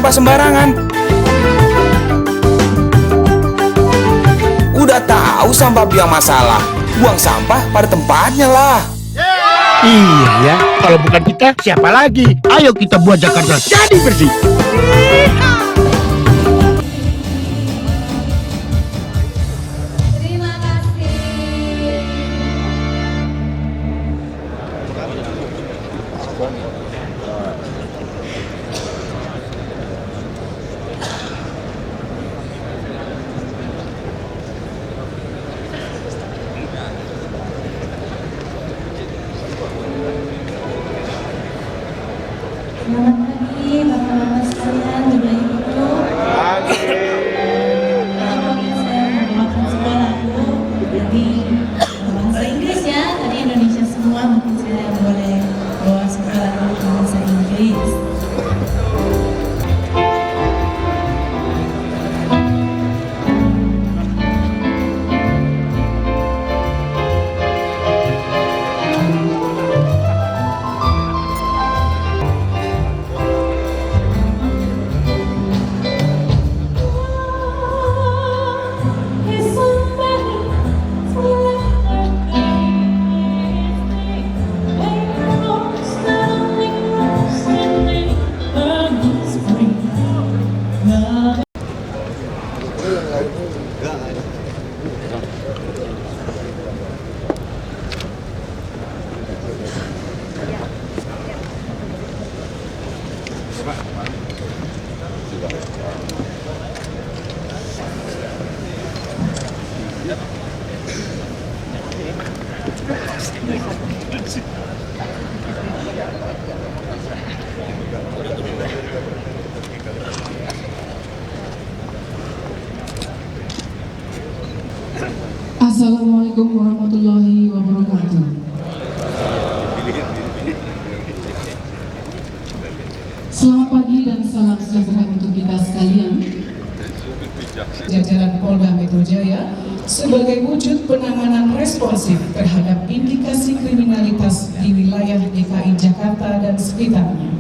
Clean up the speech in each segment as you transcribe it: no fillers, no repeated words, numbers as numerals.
sampah sembarangan. Udah tahu sampah biang masalah, buang sampah pada tempatnya lah. Iya ya, kalau bukan kita siapa lagi? Ayo kita buat Jakarta jadi bersih. Terima kasih. Selamat pagi bapak-bapak sekalian, Bapak Ibu. Pokoknya saya menggunakan sekolahku jadi bahasa Inggris ya, tadi Indonesia semua mungkin saya boleh bawa sekolahku bahasa Inggris. Assalamualaikum warahmatullahi wabarakatuh. Selamat pagi dan salam sejahtera untuk kita sekalian. Jajaran Polda Metro Jaya sebagai wujud penanganan responsif terhadap indikasi kriminalitas di wilayah DKI Jakarta dan sekitarnya.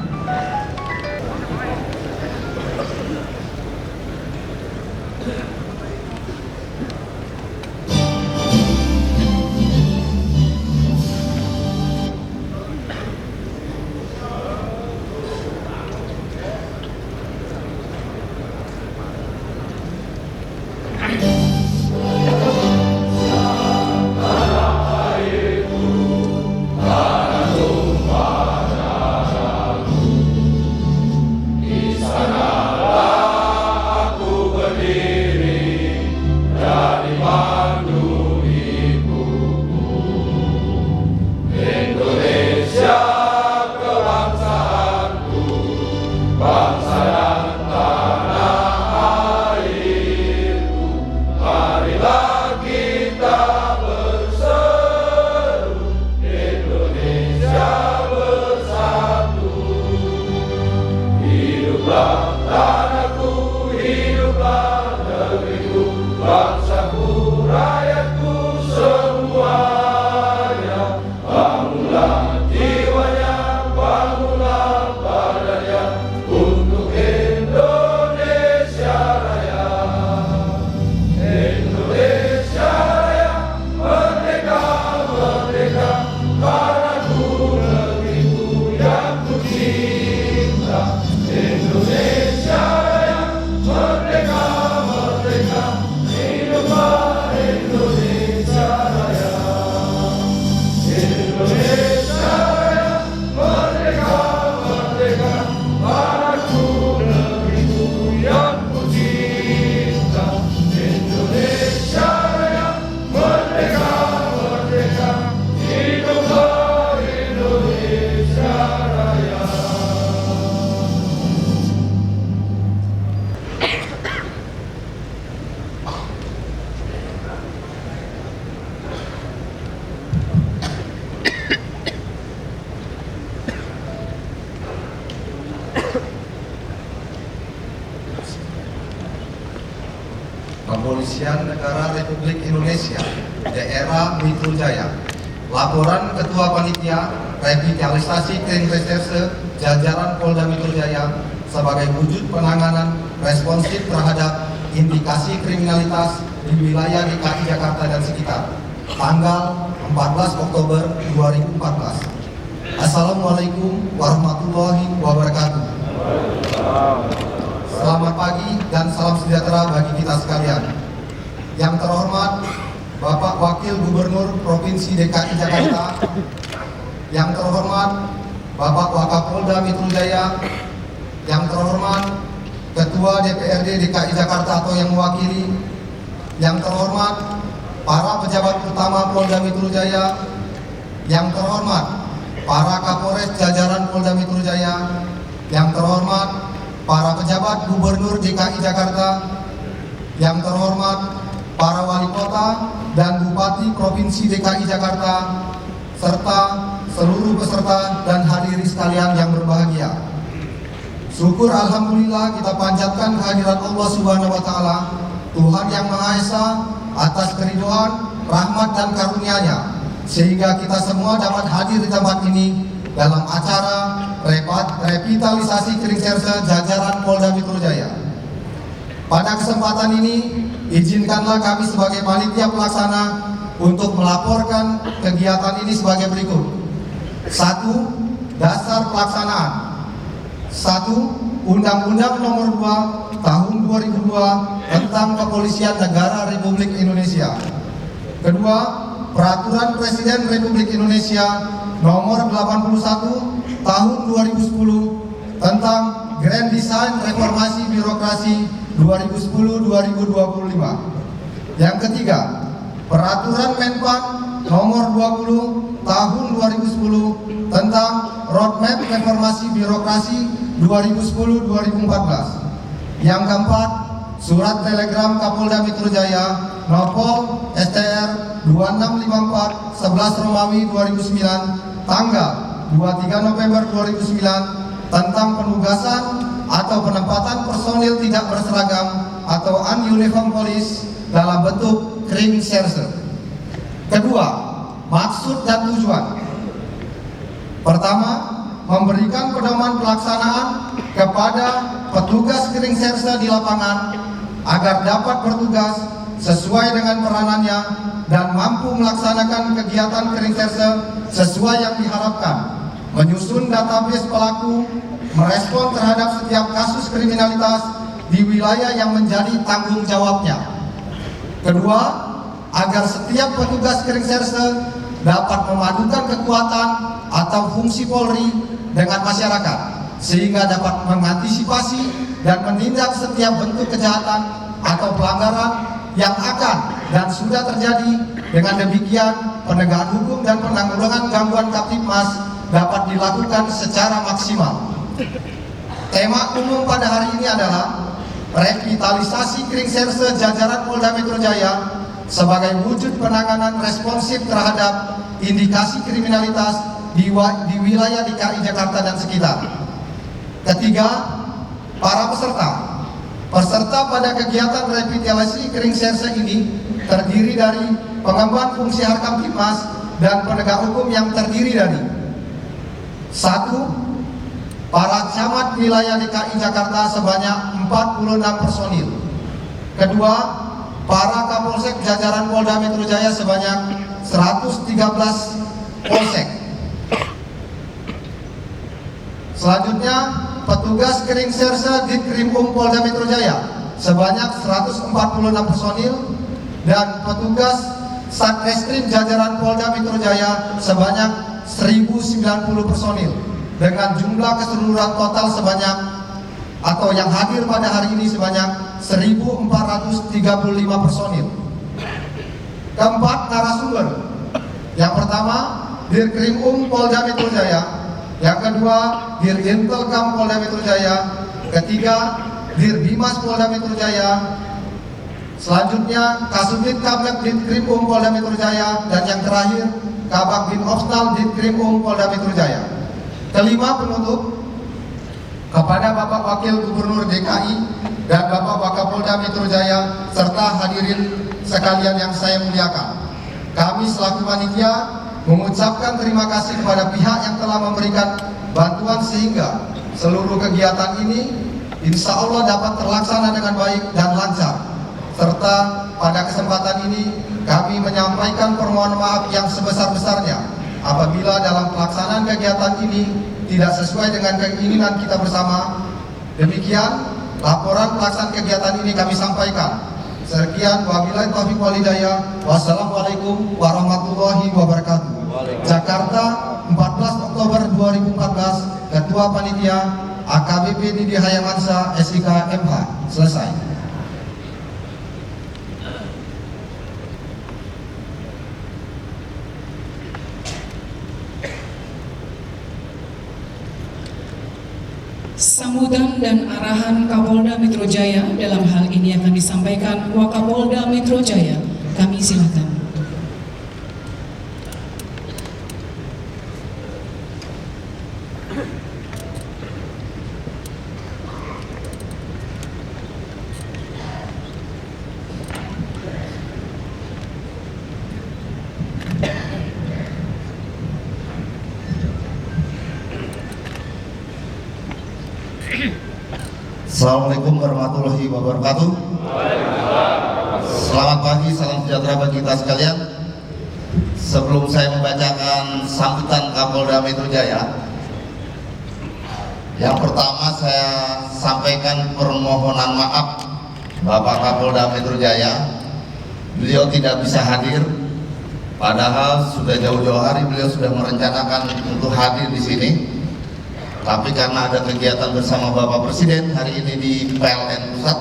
Kepolisian Negara Republik Indonesia, Daerah Metro Jaya. Laporan Ketua Panitia Revitalisasi Krim Reserse Jajaran Polda Metro Jaya sebagai wujud penanganan responsif terhadap indikasi kriminalitas di wilayah DKI Jakarta dan sekitar, tanggal 14 Oktober 2014. Assalamualaikum warahmatullahi wabarakatuh. Selamat pagi dan salam sejahtera bagi kita sekalian. Yang terhormat Bapak Wakil Gubernur Provinsi DKI Jakarta, yang terhormat Bapak Wakapolda Metro Jaya, yang terhormat Ketua DPRD DKI Jakarta atau yang mewakili, yang terhormat para pejabat utama Polda Metro Jaya, yang terhormat para Kapolres jajaran Polda Metro Jaya, yang terhormat para pejabat Gubernur DKI Jakarta, yang terhormat para wali kota dan bupati Provinsi DKI Jakarta, serta seluruh peserta dan hadirin sekalian yang berbahagia. Syukur alhamdulillah kita panjatkan kehadirat Allah Subhanahu wa taala, Tuhan yang Maha Esa, atas keriduan, rahmat dan karunia-Nya, sehingga kita semua dapat hadir di tempat ini dalam acara revitalisasi Kringserse jajaran Polda Metro Jaya. Pada kesempatan ini, izinkanlah kami sebagai panitia pelaksana untuk melaporkan kegiatan ini sebagai berikut. 1. Dasar pelaksanaan. 1. Undang-Undang Nomor 2 Tahun 2002 tentang Kepolisian Negara Republik Indonesia. 2. Peraturan Presiden Republik Indonesia Nomor 81 Tahun 2010 tentang Grand Design Reformasi Birokrasi 2010-2025. Yang ketiga, Peraturan Menpan Nomor 20 Tahun 2010 tentang Roadmap Reformasi Birokrasi 2010-2014. Yang keempat, Surat Telegram Kapolda Metro Jaya Nopol STR 2654 11 Romawi 2009 tanggal 23 November 2009 tentang penugasan atau penempatan personil tidak berseragam atau ununiform police dalam bentuk Kringserse. Kedua, maksud dan tujuan. Pertama, memberikan pedoman pelaksanaan kepada petugas Kringserse di lapangan agar dapat bertugas sesuai dengan peranannya dan mampu melaksanakan kegiatan Kringserse sesuai yang diharapkan, menyusun database pelaku, merespon terhadap setiap kasus kriminalitas di wilayah yang menjadi tanggung jawabnya. Kedua, agar setiap petugas Kringserse dapat memadukan kekuatan atau fungsi Polri dengan masyarakat, sehingga dapat mengantisipasi dan menindak setiap bentuk kejahatan atau pelanggaran yang akan dan sudah terjadi. Dengan demikian, penegakan hukum dan penanggulangan gangguan Kamtibmas dapat dilakukan secara maksimal. Tema umum pada hari ini adalah revitalisasi Kringserse jajaran Polda Metro Jaya sebagai wujud penanganan responsif terhadap indikasi kriminalitas di wilayah DKI Jakarta dan sekitar. Ketiga, para peserta pada kegiatan revitalisasi Kringserse ini terdiri dari pengemban fungsi Harkamtibmas dan penegak hukum yang terdiri dari 1. Para camat wilayah DKI Jakarta sebanyak 46 personil. Kedua, para Kapolsek jajaran Polda Metro Jaya sebanyak 113 polsek. Selanjutnya, petugas Kringserse Ditkrimum Polda Metro Jaya sebanyak 146 personil dan petugas Satreskrim jajaran Polda Metro Jaya sebanyak 1090 personil dengan jumlah keseluruhan total sebanyak atau yang hadir pada hari ini sebanyak 1435 personil. Keempat, narasumber. Yang pertama, Dirkrimum Polda Metro Jaya. Yang kedua, Dirintelkam Polda Metro Jaya. Ketiga, Dirbimas Polda Metro Jaya. Selanjutnya, Kasubdit Kamlek Ditkrimum Polda Metro Jaya. Dan yang terakhir, Kabak Bin Opsnal Ditkrimum Polda Metro Jaya. Kelima, penutup, kepada Bapak Wakil Gubernur DKI dan Bapak Wakapolda Metro Jaya serta hadirin sekalian yang saya muliakan, kami selaku panitia mengucapkan terima kasih kepada pihak yang telah memberikan bantuan sehingga seluruh kegiatan ini insya Allah dapat terlaksana dengan baik dan lancar. Serta pada kesempatan ini kami menyampaikan permohonan maaf yang sebesar-besarnya apabila dalam pelaksanaan kegiatan ini tidak sesuai dengan keinginan kita bersama. Demikian laporan pelaksanaan kegiatan ini kami sampaikan. Sekian, wabillahi taufiq wal hidayah. Wassalamualaikum warahmatullahi wabarakatuh. Jakarta, 14 Oktober 2014, Ketua Panitia AKBP Didi Hayamansa SIK MH. Selesai. Sambutan dan arahan Kapolda Metro Jaya dalam hal ini akan disampaikan Wakapolda Metro Jaya. Kami silakan. Assalamualaikum warahmatullahi wabarakatuh. Selamat pagi, salam sejahtera bagi kita sekalian. Sebelum saya membacakan sambutan Kapolda Metro Jaya, yang pertama saya sampaikan permohonan maaf Bapak Kapolda Metro Jaya. Beliau tidak bisa hadir, padahal sudah jauh-jauh hari beliau sudah merencanakan untuk hadir di sini. Tapi karena ada kegiatan bersama Bapak Presiden hari ini di PLN Pusat,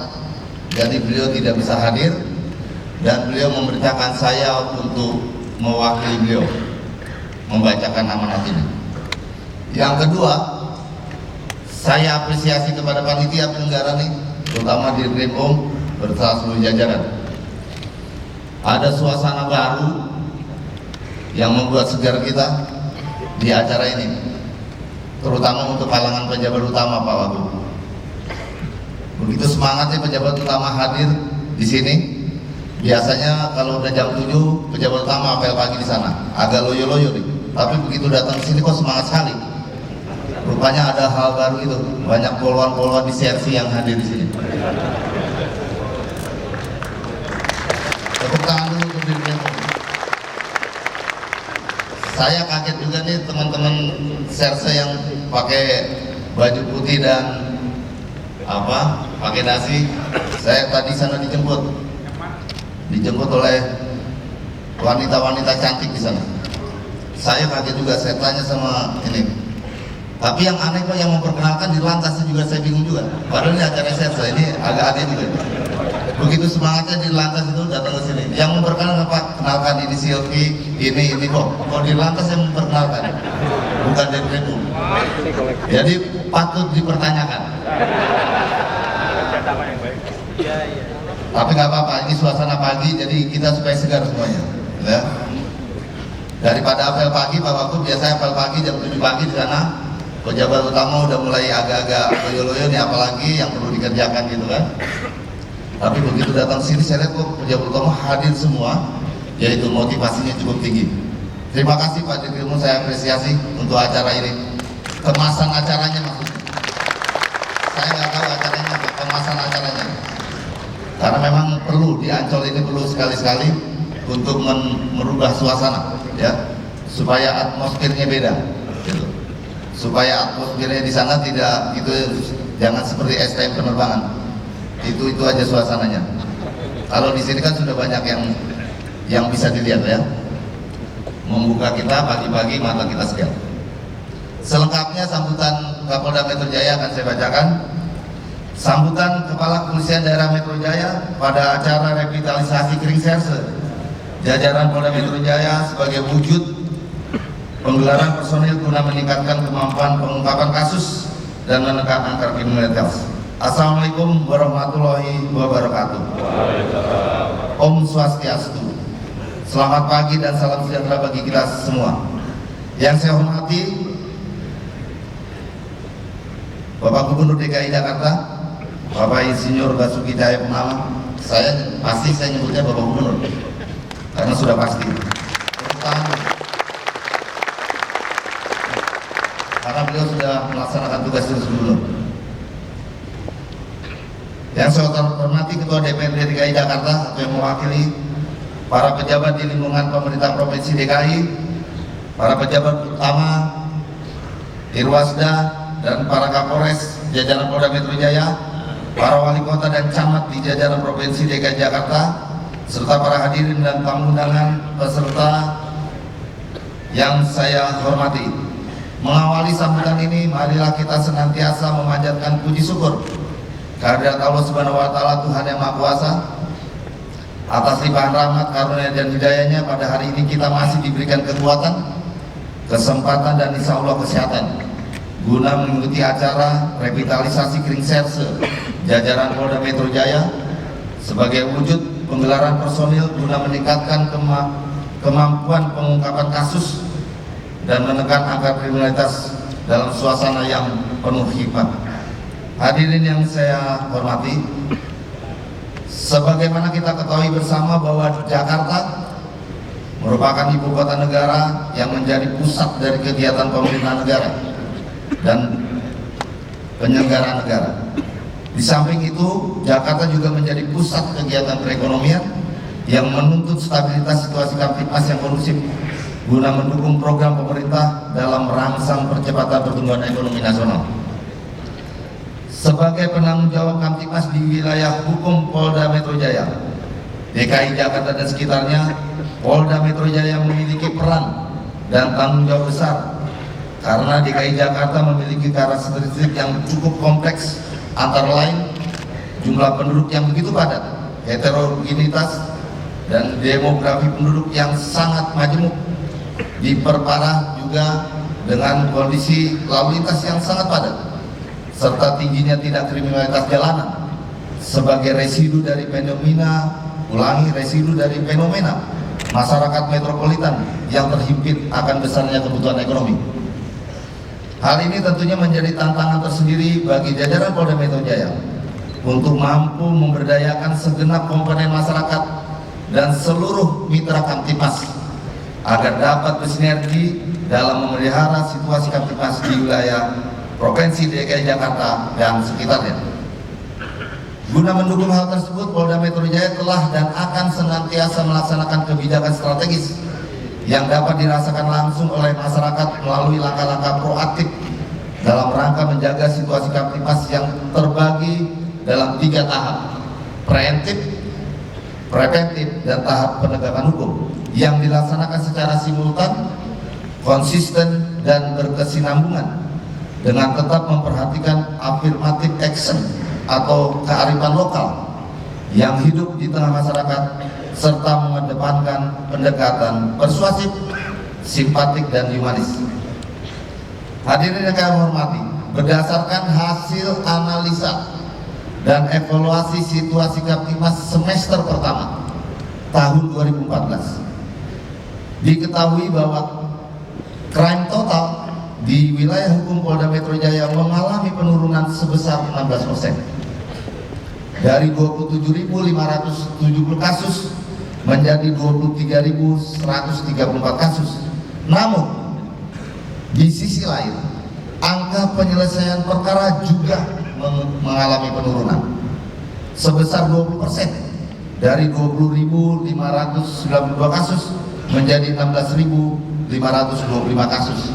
jadi beliau tidak bisa hadir dan beliau memerintahkan saya untuk mewakili beliau membacakan amanat ini. Yang kedua, saya apresiasi kepada panitia penyelenggara ini, terutama di Krim bersama seluruh jajaran. Ada suasana baru yang membuat segar kita di acara ini, terutama untuk kalangan pejabat utama, Pak Wagub. Begitu semangatnya pejabat utama hadir di sini. Biasanya kalau udah jam 7 pejabat utama apel pagi di sana, agak loyo-loyo nih. Tapi begitu datang ke sini kok semangat sekali. Rupanya ada hal baru itu, banyak polwan-polwan di CRC yang hadir di sini. Tepuk tangan dulu untuk diri. Saya kaget juga nih teman-teman serse yang pakai baju putih dan pakai nasi. Saya tadi sana dijemput oleh wanita-wanita cantik di sana. Saya kaget juga, saya tanya sama ini. Tapi yang aneh kok yang memperkenalkan di lantasnya juga saya bingung juga. Padahal ini acara serse, ini agak aneh juga. Begitu semangatnya di lantas itu datang ke sini. Yang memperkenalkan Pak, kenalkan ini Silvi, ini kok. Kalau di lantas yang memperkenalkan, bukan dari Rebu. Jadi patut dipertanyakan. Tapi nggak apa-apa, ini suasana pagi, jadi kita supaya segar semuanya. Ya. Daripada apel pagi, Pak Wagub biasanya apel pagi jam 7 pagi di sana. Pejabat utama udah mulai agak-agak loyo-loyo nih, apalagi yang perlu dikerjakan gitu kan. Tapi begitu datang sini saya lihat kok pejabat utama hadir semua, yaitu motivasinya cukup tinggi. Terima kasih Pak Dirkrimum, saya apresiasi untuk acara ini. Kemasan acaranya maksudnya. Saya nggak tahu acaranya apa, kemasan acaranya. Karena memang perlu di Ancol ini perlu sekali-sekali untuk merubah suasana, ya, supaya atmosfernya beda, gitu. Supaya atmosfernya di sana tidak itu, jangan seperti STM penerbangan. Itu aja suasananya. Kalau di sini kan sudah banyak yang bisa dilihat ya, membuka kita pagi-pagi mata kita segar. Selengkapnya sambutan Kapolda Metro Jaya akan saya bacakan. Sambutan Kepala Kepolisian Daerah Metro Jaya pada acara revitalisasi Kering Serse. Jajaran Polda Metro Jaya sebagai wujud penggelaran personil guna meningkatkan kemampuan pengungkapan kasus dan menekan angka kriminalitas. Assalamualaikum warahmatullahi wabarakatuh. Om Swastiastu. Selamat pagi dan salam sejahtera bagi kita semua. Yang saya hormati Bapak Gubernur DKI Jakarta, Bapak Insinyur Basuki Cahayapurnama. Saya nyebutnya Bapak Gubernur karena sudah pasti. Karena karena beliau sudah melaksanakan tugas tersebut. Yang saya hormati Ketua DPRD DKI Jakarta atau yang mewakili para pejabat di lingkungan pemerintah Provinsi DKI, para pejabat utama, Irwasda, dan para Kapolres jajaran Polda Metro Jaya, para wali kota dan camat di jajaran Provinsi DKI Jakarta, serta para hadirin dan tamu undangan peserta yang saya hormati. Mengawali sambutan ini, marilah kita senantiasa memanjatkan puji syukur kehadirat Allah Subhanahu wa Ta'ala, Tuhan yang Maha Kuasa, atas limpahan rahmat, karunia dan hidayahnya. Pada hari ini kita masih diberikan kekuatan, kesempatan, dan insya Allah kesehatan guna mengikuti acara revitalisasi Kering Serse jajaran Polda Metro Jaya sebagai wujud penggelaran personil guna meningkatkan kemampuan pengungkapan kasus dan menekan angka kriminalitas dalam suasana yang penuh hikmat. Hadirin yang saya hormati, sebagaimana kita ketahui bersama bahwa Jakarta merupakan ibu kota negara yang menjadi pusat dari kegiatan pemerintah negara dan penyelenggara negara. Di samping itu, Jakarta juga menjadi pusat kegiatan perekonomian yang menuntut stabilitas situasi Kamtipmas yang kondusif guna mendukung program pemerintah dalam merangsang percepatan pertumbuhan ekonomi nasional. Sebagai penanggung jawab Kamtipmas di wilayah hukum Polda Metro Jaya, DKI Jakarta dan sekitarnya, Polda Metro Jaya memiliki peran dan tanggung jawab besar karena DKI Jakarta memiliki karakteristik yang cukup kompleks, antara lain jumlah penduduk yang begitu padat, heterogenitas, dan demografi penduduk yang sangat majemuk, diperparah juga dengan kondisi lalu lintas yang sangat padat, serta tingginya tindak kriminalitas jalanan sebagai residu dari fenomena masyarakat metropolitan yang terhimpit akan besarnya kebutuhan ekonomi. Hal ini tentunya menjadi tantangan tersendiri bagi jajaran Polda Metro Jaya untuk mampu memberdayakan segenap komponen masyarakat dan seluruh mitra Kamtipmas agar dapat bersinergi dalam memelihara situasi Kamtipmas di wilayah Provinsi DKI Jakarta dan sekitarnya. Guna mendukung hal tersebut, Polda Metro Jaya telah dan akan senantiasa melaksanakan kebijakan strategis yang dapat dirasakan langsung oleh masyarakat melalui langkah-langkah proaktif dalam rangka menjaga situasi Kamtipmas yang terbagi dalam 3 tahap: preemptif, preventif, dan tahap penegakan hukum yang dilaksanakan secara simultan, konsisten, dan berkesinambungan dengan tetap memperhatikan affirmative action atau kearifan lokal yang hidup di tengah masyarakat serta mengedepankan pendekatan persuasif, simpatik, dan humanis. Hadirin yang kami hormati, berdasarkan hasil analisa dan evaluasi situasi Kamtipmas semester pertama tahun 2014, diketahui bahwa crime total di wilayah hukum Polda Metro Jaya mengalami penurunan sebesar 16%, dari 27.570 kasus menjadi 23.134 kasus. Namun di sisi lain, angka penyelesaian perkara juga mengalami penurunan sebesar 20%, dari 20.592 kasus menjadi 16.525 kasus.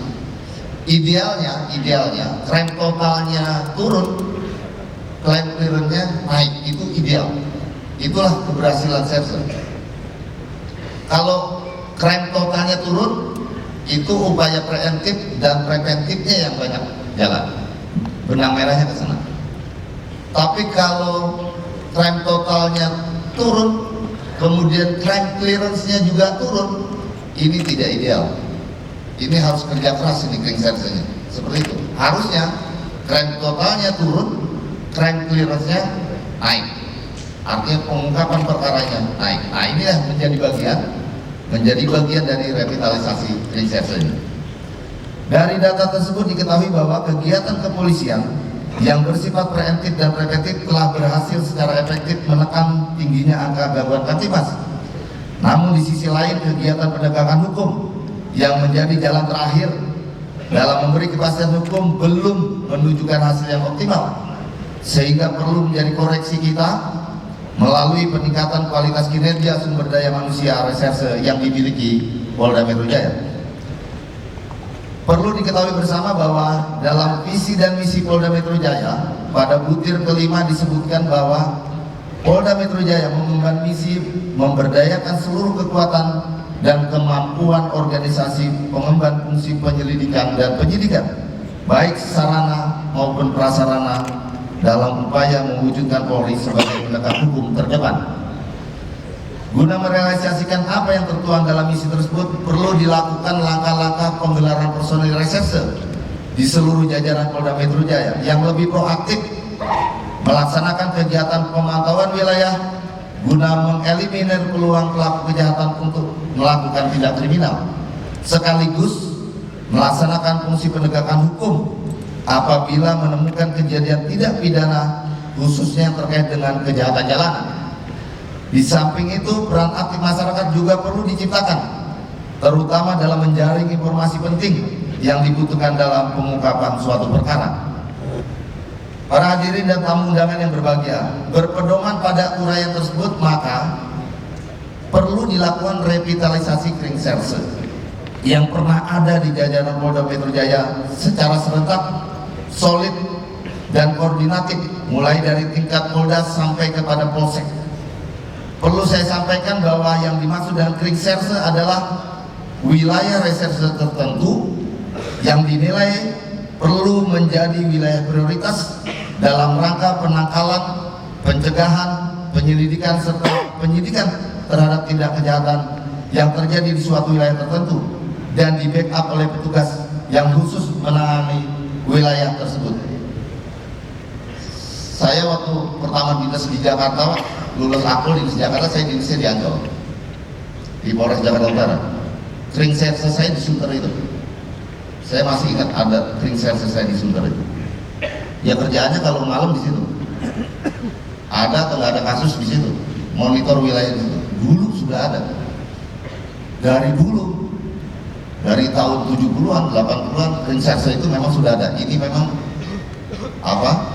Idealnya crime totalnya turun, crime clearance-nya naik, itu ideal. Itulah keberhasilan Serse. Kalau crime totalnya turun, itu upaya preemptif dan preventifnya yang banyak jalan, benang merahnya ke sana. Tapi kalau crime totalnya turun, kemudian crime clearance-nya juga turun, ini tidak ideal. Ini harus kerja keras ini Kering Serse-nya. Seperti itu. Harusnya crime totalnya turun, crime clearance-nya naik. Artinya pengungkapan perkaranya naik. Nah, inilah menjadi bagian dari revitalisasi Kering Serse-nya. Dari data tersebut diketahui bahwa kegiatan kepolisian yang bersifat preemptif dan preventif telah berhasil secara efektif menekan tingginya angka gangguan Kamtipmas. Namun di sisi lain, kegiatan penegakan hukum yang menjadi jalan terakhir dalam memberi kepastian hukum belum menunjukkan hasil yang optimal, sehingga perlu menjadi koreksi kita melalui peningkatan kualitas kinerja sumber daya manusia reserse yang dimiliki Polda Metro Jaya. Perlu diketahui bersama bahwa dalam visi dan misi Polda Metro Jaya pada butir kelima disebutkan bahwa Polda Metro Jaya mengemban misi memberdayakan seluruh kekuatan dan kemampuan organisasi pengemban fungsi penyelidikan dan penyidikan, baik sarana maupun prasarana, dalam upaya mewujudkan Polri sebagai penegak hukum terdepan. Guna merealisasikan apa yang tertuang dalam misi tersebut, perlu dilakukan langkah-langkah penggelaran personil reserse di seluruh jajaran Polda Metro Jaya yang lebih proaktif melaksanakan kegiatan pemantauan wilayah guna mengeliminir peluang pelaku kejahatan untuk melakukan tindak kriminal, sekaligus melaksanakan fungsi penegakan hukum apabila menemukan kejadian tidak pidana, khususnya yang terkait dengan kejahatan jalanan. Di samping itu, peran aktif masyarakat juga perlu diciptakan, terutama dalam menjaring informasi penting yang dibutuhkan dalam pengungkapan suatu perkara. Para hadirin dan tamu undangan yang berbahagia, berpedoman pada uraian tersebut, maka perlu dilakukan revitalisasi Kringserse yang pernah ada di jajaran Polda Metro Jaya secara serentak, solid, dan koordinatif, mulai dari tingkat Polda sampai kepada Polsek. Perlu saya sampaikan bahwa yang dimaksud dengan Kringserse adalah wilayah reserse tertentu yang dinilai perlu menjadi wilayah prioritas dalam rangka penangkalan, pencegahan, penyelidikan, serta penyidikan terhadap tindak kejahatan yang terjadi di suatu wilayah tertentu dan di backup oleh petugas yang khusus menangani wilayah tersebut. Saya waktu pertama dinas di Jakarta, lulus akul di Jakarta, saya dinasnya di Ancol, di Polres Jakarta Utara. Kringserse saya di Sunter itu, saya masih ingat ada Kringserse saya di Sunter itu. Ya kerjaannya kalau malam di situ, ada atau nggak ada kasus di situ, monitor wilayah di situ. Dulu sudah ada, dari dulu, dari tahun 70-an, 80-an, Kringserse itu memang sudah ada. Ini memang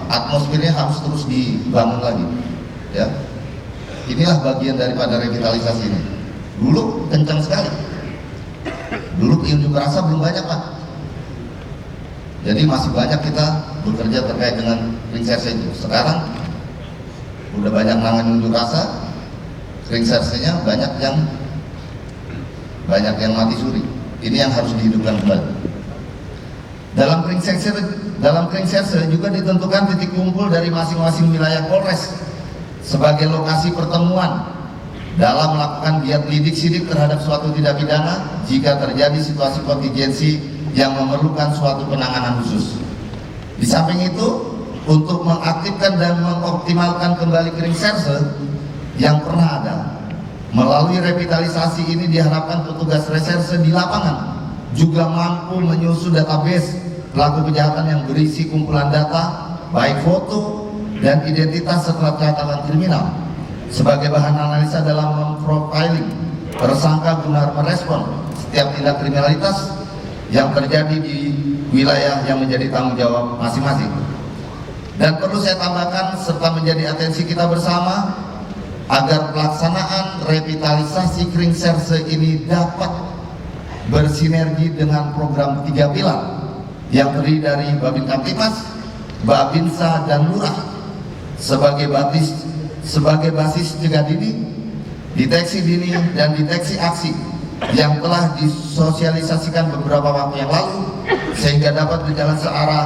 atmosfernya harus terus dibangun lagi, ya. Inilah bagian daripada revitalisasi ini. Dulu kencang sekali, dulu unjuk rasa belum banyak, Pak. Jadi masih banyak kita bekerja terkait dengan Kringserse itu. Sekarang udah banyak nangan unjuk rasa, Kringserse-nya banyak yang mati suri. Ini yang harus dihidupkan kembali. Dalam Kringserse juga ditentukan titik kumpul dari masing-masing wilayah Polres sebagai lokasi pertemuan dalam melakukan giat lidik sidik terhadap suatu tindak pidana jika terjadi situasi kontingensi yang memerlukan suatu penanganan khusus. Di samping itu, untuk mengaktifkan dan mengoptimalkan kembali Kringserse yang pernah ada, melalui revitalisasi ini diharapkan petugas reserse di lapangan juga mampu menyusun database pelaku kejahatan yang berisi kumpulan data, baik foto dan identitas setelah kejahatan kriminal, sebagai bahan analisa dalam memprofiling tersangka guna merespon setiap tindak kriminalitas yang terjadi di wilayah yang menjadi tanggung jawab masing-masing. Dan perlu saya tambahkan serta menjadi atensi kita bersama agar pelaksanaan revitalisasi Kringserse ini dapat bersinergi dengan program 3 pilar yang terdiri dari Babin Kamtipmas, Babinsa, dan Lurah sebagai basis cegah dini, deteksi dini, dan deteksi aksi yang telah disosialisasikan beberapa waktu yang lalu, sehingga dapat berjalan searah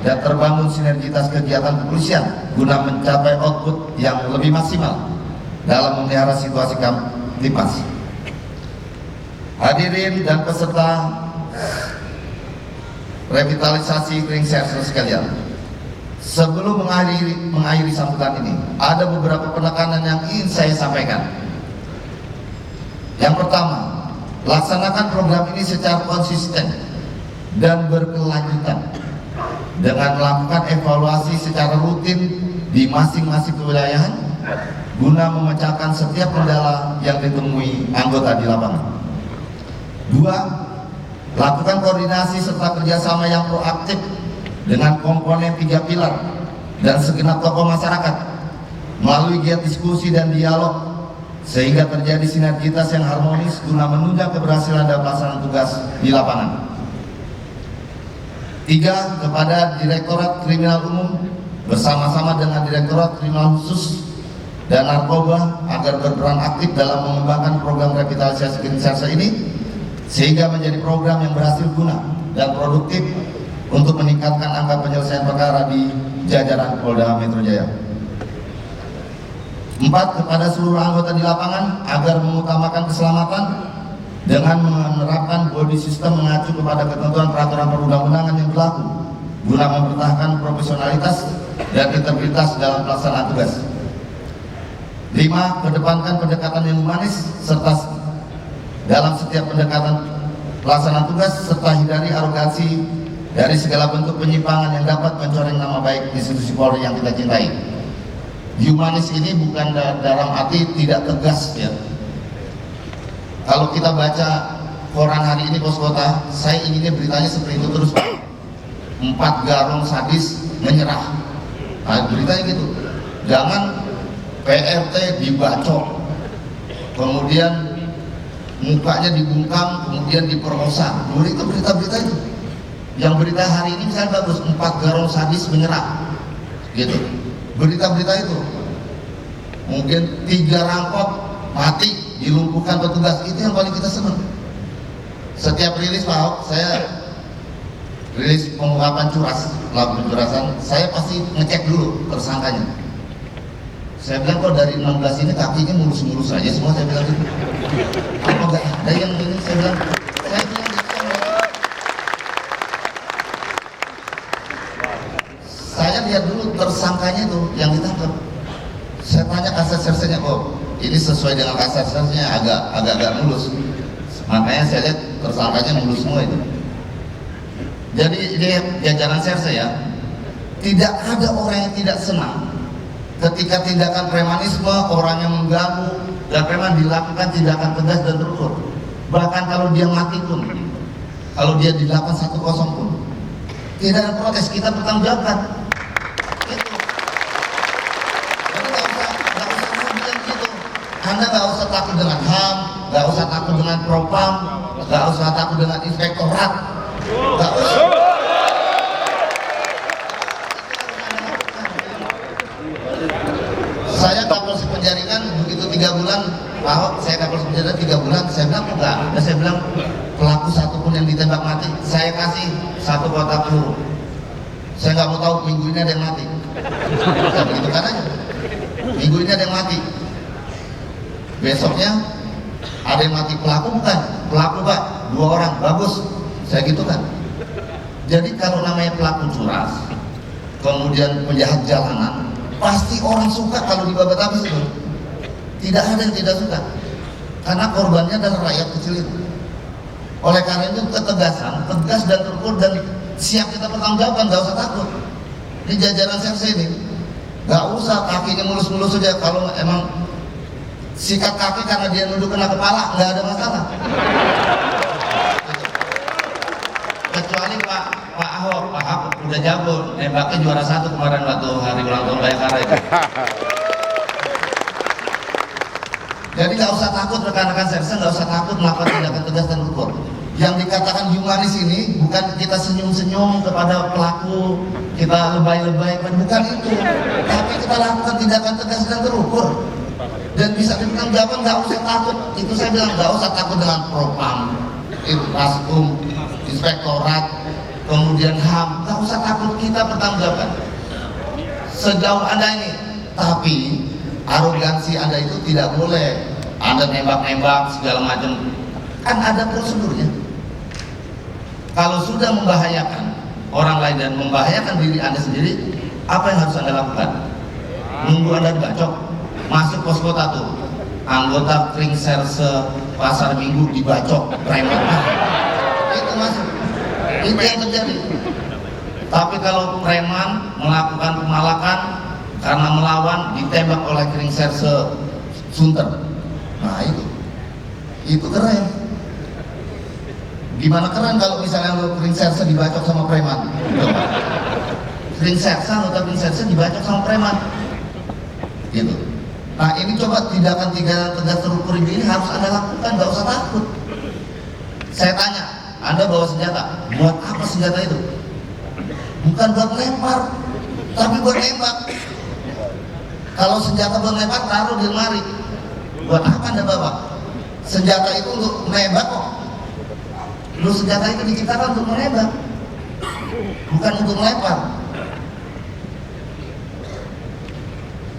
dan terbangun sinergitas kegiatan kepolisian guna mencapai output yang lebih maksimal dalam memelihara situasi Kamtipmas. Hadirin dan peserta revitalisasi Kringserse sekalian, sebelum mengakhiri sambutan ini, ada beberapa penekanan yang ingin saya sampaikan. Yang pertama, laksanakan program ini secara konsisten dan berkelanjutan dengan melakukan evaluasi secara rutin di masing-masing kewilayahan guna memecahkan setiap kendala yang ditemui anggota di lapangan. 2. Lakukan koordinasi serta kerjasama yang proaktif dengan komponen 3 pilar dan segenap tokoh masyarakat melalui giat diskusi dan dialog sehingga terjadi sinergitas yang harmonis guna menunjang keberhasilan dalam pelaksanaan tugas di lapangan. 3. Kepada Direktorat Kriminal Umum bersama-sama dengan Direktorat Kriminal Khusus dan Narkoba agar berperan aktif dalam mengembangkan program revitalisasi Krimserse ini sehingga menjadi program yang berhasil guna dan produktif untuk meningkatkan angka penyelesaian perkara di jajaran Polda Metro Jaya. 4. Kepada seluruh anggota di lapangan agar mengutamakan keselamatan dengan menerapkan body system mengacu kepada ketentuan peraturan perundang-undangan yang berlaku guna mempertahankan profesionalitas dan integritas dalam pelaksanaan tugas. 5. Kedepankan pendekatan yang humanis serta dalam setiap pendekatan pelaksanaan tugas serta hindari arogansi dari segala bentuk penyimpangan yang dapat mencoreng nama baik institusi Polri yang kita cintai. Humanis ini bukan dalam arti tidak tegas ya. Kalau kita baca koran hari ini Pos Kota, saya inginnya beritanya seperti itu terus Pak. 4 garong sadis menyerah. Nah, beritanya gitu. Jangan PRT dibacok, kemudian mukanya dibungkam, kemudian diperkosa. Dulu itu berita-berita itu. Yang berita hari ini misalnya bagus, 4 garong sadis menyerah, gitu. Berita-berita itu. Mungkin 3 rampok mati, dilumpuhkan petugas, itu yang paling kita senang. Setiap rilis Pak Ahok, saya rilis pengungkapan curas, laporan pencurasan, saya pasti ngecek dulu tersangkanya. Saya bilang kok dari 16 ini kakinya mulus-mulus saja semua, saya bilang gitu. Apa enggak ada yang ini, saya bilang gitu. Saya lihat dulu tersangkanya itu yang ditangkap. Saya tanya kasat sersenya, kok ini sesuai dengan kasat sersenya agak mulus. Makanya saya lihat tersangkanya mulus semua itu. Jadi ini jajaran serse ya, tidak ada orang yang tidak senang ketika tindakan premanisme, orang yang mengganggu dan preman dilakukan tindakan tegas dan terukur. Bahkan kalau dia mati pun, kalau dia dilakukan 1-0 pun, tidak ada protes, kita bertanggung jawabkan. Itu. Jadi nggak usah bilang gitu. Anda nggak usah takut dengan HAM, nggak usah takut dengan Propam, nggak usah takut dengan Inspektorat, nggak usah. Saya Kapolsek Penjaringan begitu 3 bulan, Pak Ahok, saya Kapolsek Penjaringan 3 bulan, saya bilang enggak, dan saya bilang pelaku satu pun yang ditembak mati, saya kasih 1 kotak peluru. Saya nggak mau tahu minggu ini ada yang mati. Saya begitu kan aja. Minggu ini ada yang mati. Besoknya ada yang mati, pelaku bukan, pelaku Pak, 2 orang, bagus. Saya gitu kan. Jadi kalau namanya pelaku curas, kemudian penjahat jalanan, pasti orang suka kalau dibabat habis itu. Tidak ada yang tidak suka, karena korbannya adalah rakyat kecil itu. Oleh karena itu ketegasan, tegas dan terukur dan siap kita pertanggungjawabkan, nggak usah takut. Di jajaran serse ini, nggak usah kakinya mulus-mulus saja. Kalau emang sikat kaki karena dia nunduk kena kepala, nggak ada masalah. Kecuali Pak Ahok udah jago, nembaknya juara 1 kemarin waktu hari ulang tahun Bayangkara itu. Jadi nggak usah takut rekan-rekan serse, nggak usah takut melakukan tindakan tegas dan terukur. Yang dikatakan humanis ini bukan kita senyum-senyum kepada pelaku, kita lebay-lebay, bukan itu. Tapi kita lakukan tindakan tegas dan terukur. Dan bisa dipertanggungjawabkan, nggak usah takut. Itu saya bilang nggak usah takut dengan Propam, Paskum, Inspektorat, kemudian HAM, nggak usah takut, kita pertanggungjawabkan sejauh Anda ini. Tapi arogansi Anda itu tidak boleh. Anda nembak-nembak segala macam, kan ada prosedurnya. Kalau sudah membahayakan orang lain dan membahayakan diri Anda sendiri, apa yang harus Anda lakukan? Nunggu Anda dibacok, masuk pos kota tuh, anggota Krimserse Pasar Minggu dibacok preman, itu masuk, itu yang terjadi. Tapi kalau preman melakukan pemalakan karena melawan, ditembak oleh Krimserse Sunter, nah itu keren. Gimana keren kalau misalnya lo ring serse dibacok sama preman. Ring serse, anggota ring serse dibacok sama preman. Gitu. Nah ini coba tindakan tegas terukur ini harus Anda lakukan, nggak usah takut. Saya tanya, Anda bawa senjata, buat apa senjata itu? Bukan buat lempar, tapi buat nembak. Kalau senjata buat lempar, taruh di lemari. Buat apa Anda bawa? Senjata itu untuk menembak kok. Lu senjata itu diciptakan untuk menembak, bukan untuk melempar.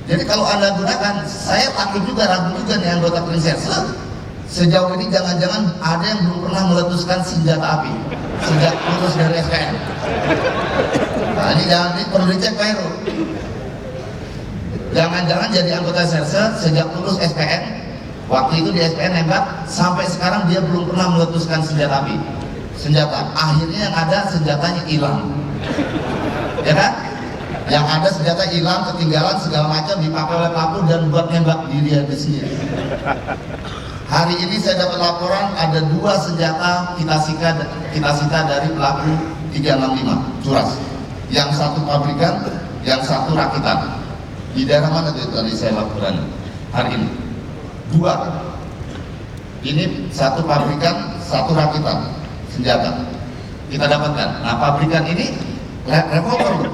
Jadi kalau Anda gunakan, saya takut juga, ragu juga nih anggota Prinses. Sejauh ini jangan-jangan ada yang belum pernah meletuskan senjata api sejak lulus dari SPN. Nah ini perlu dicek Pak Heru. Jangan-jangan jadi anggota Serse sejak lulus SPN, waktu itu di SPN nembak, sampai sekarang dia belum pernah meletuskan senjata api. Senjata, akhirnya yang ada senjatanya hilang. Ya kan? Yang ada senjata hilang, ketinggalan, segala macam dipakai oleh pelaku dan buat nembak diri dia sendiri. Hari ini saya dapat laporan ada 2 senjata kita sita dari pelaku 365 Curas. Yang satu pabrikan, yang satu rakitan. Di daerah mana itu tadi saya laporan hari ini? 2. Ini satu pabrikan, satu rakitan senjata kita dapatkan. Nah pabrikan ini revolver.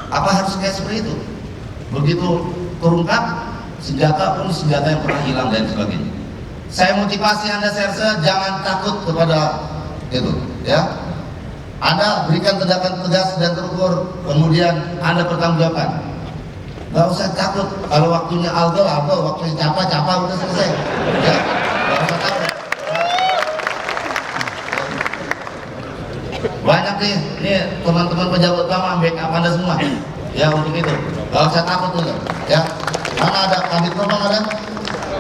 Apa harus kayak seperti itu? Begitu terungkap, senjata pun senjata yang pernah hilang dan sebagainya. Saya motivasi Anda Serse, jangan takut kepada itu, ya. Anda berikan tindakan tegas dan terukur, kemudian Anda pertanggungjawabkan. Gak usah takut, kalau waktunya Aldo, waktunya Capa udah selesai, ya. Gak usah takut. Banyak nih teman-teman pejabat utama backup Anda semua, ya untuk itu. Gak usah takut dulu, ya. Mana ada Kabid Propam ada?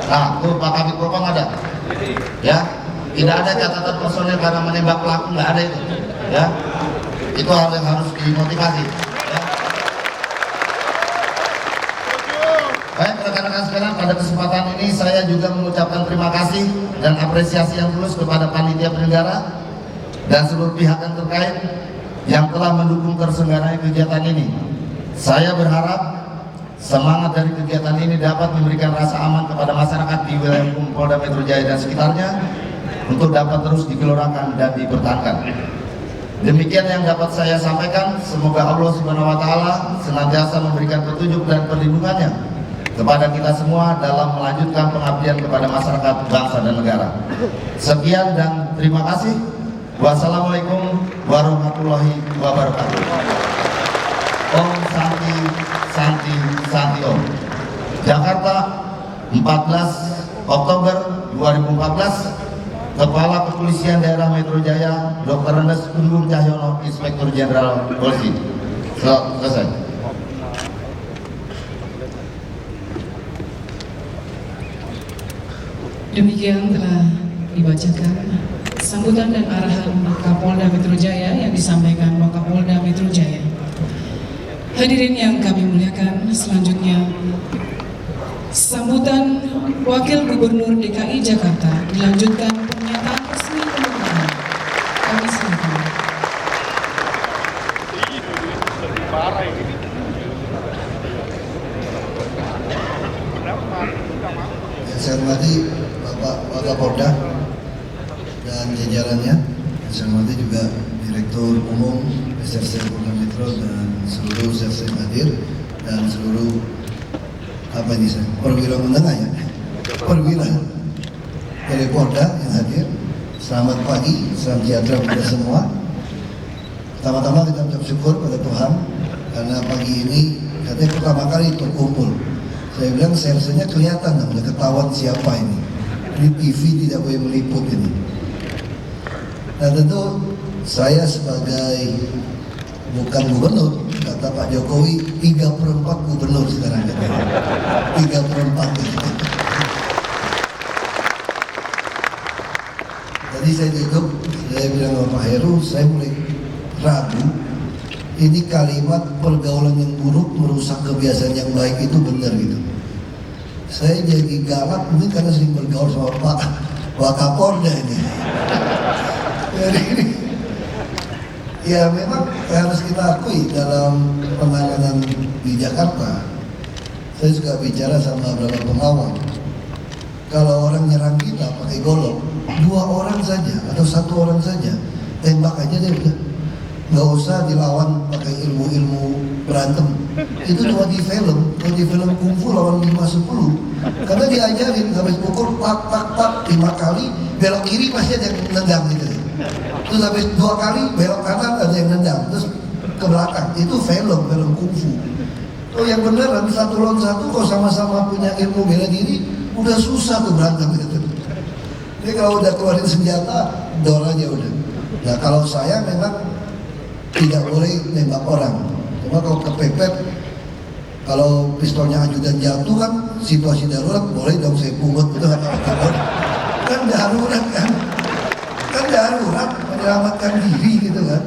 Nah, tuh Pak Kabid Propam ada, ya. Tidak ada catatan personil karena menembak pelaku, nggak ada itu, ya. Itu hal yang harus dimotivasi. Ya. Baik rekan-rekan sekalian, pada kesempatan ini saya juga mengucapkan terima kasih dan apresiasi yang tulus kepada panitia penyelenggara dan seluruh pihak yang terkait yang telah mendukung terselenggaranya kegiatan ini. Saya berharap semangat dari kegiatan ini dapat memberikan rasa aman kepada masyarakat di wilayah hukum Polda Metro Jaya dan sekitarnya untuk dapat terus digelorkan dan dipertahankan. Demikian yang dapat saya sampaikan. Semoga Allah Subhanahu wa taala senantiasa memberikan petunjuk dan perlindungannya kepada kita semua dalam melanjutkan pengabdian kepada masyarakat, bangsa dan negara. Sekian dan terima kasih. Wassalamualaikum warahmatullahi wabarakatuh. Om Santi Santi Santi Om. Jakarta 14 Oktober 2014. Kepala Kepolisian Daerah Metro Jaya Dr. Rendes Unggung Cahyono, Inspektur Jenderal Polisi. Selesai. Demikian telah dibacakan sambutan dan arahan Kapolda Metro Jaya yang disampaikan Wakapolda Metro Jaya. Hadirin yang kami muliakan, selanjutnya sambutan Wakil Gubernur DKI Jakarta dilanjutkan pernyataan resmi pembukaan. Kami silakan. Saya hormati Bapak Wakapolda dan jajarannya. Saya hormati juga Direktur Umum SRC Polda Metro dan seluruh SRC yang hadir dan seluruh perwira menengah ya, perwira dari Polda yang hadir. Selamat pagi, salam sejahtera kepada semua. Pertama-tama kita ucap syukur pada Tuhan karena pagi ini katanya pertama kali berkumpul. Saya bilang seharusnya kelihatan namanya, ketahuan siapa ini. Ini TV tidak boleh meliput ini. Nah tentu saya sebagai bukan gubernur, kata Pak Jokowi 3/4 gubernur sekarang. 3/4 gitu. Tadi saya duduk, saya bilang sama Pak Heru, saya mulai ragu. Ini kalimat pergaulan yang buruk merusak kebiasaan yang baik itu benar gitu. Saya jadi galak mungkin karena sering bergaul sama Pak Wakapolda ini. Jadi ini, ya memang harus kita akui dalam penanganan di Jakarta. Saya juga bicara sama beberapa pengawal. Kalau orang nyerang kita pakai golok, 2 orang saja atau 1 orang saja, tembak aja deh udah. Nggak usah dilawan pakai ilmu-ilmu berantem. Itu cuma di film. Kalau di film kungfu lawan 5-10, karena diajarin habis pukul tak tak tak 5 kali, belok kiri pasti ada yang nendang gitu. Terus habis 2 kali belok kanan ada yang nendang, terus ke belakang. Itu film kungfu. Oh yang beneran 1 lawan 1 kok sama-sama punya ilmu bela diri, udah susah tuh berantem gitu. Jadi kalau udah keluarin senjata, dor aja udah. Nah kalau saya memang tidak boleh nembak orang. Cuma kalau kepepet, kalau pistolnya ajudan jatuh kan situasi darurat, boleh dong saya pungut itu kan darurat kan darurat menyelamatkan diri gitu kan.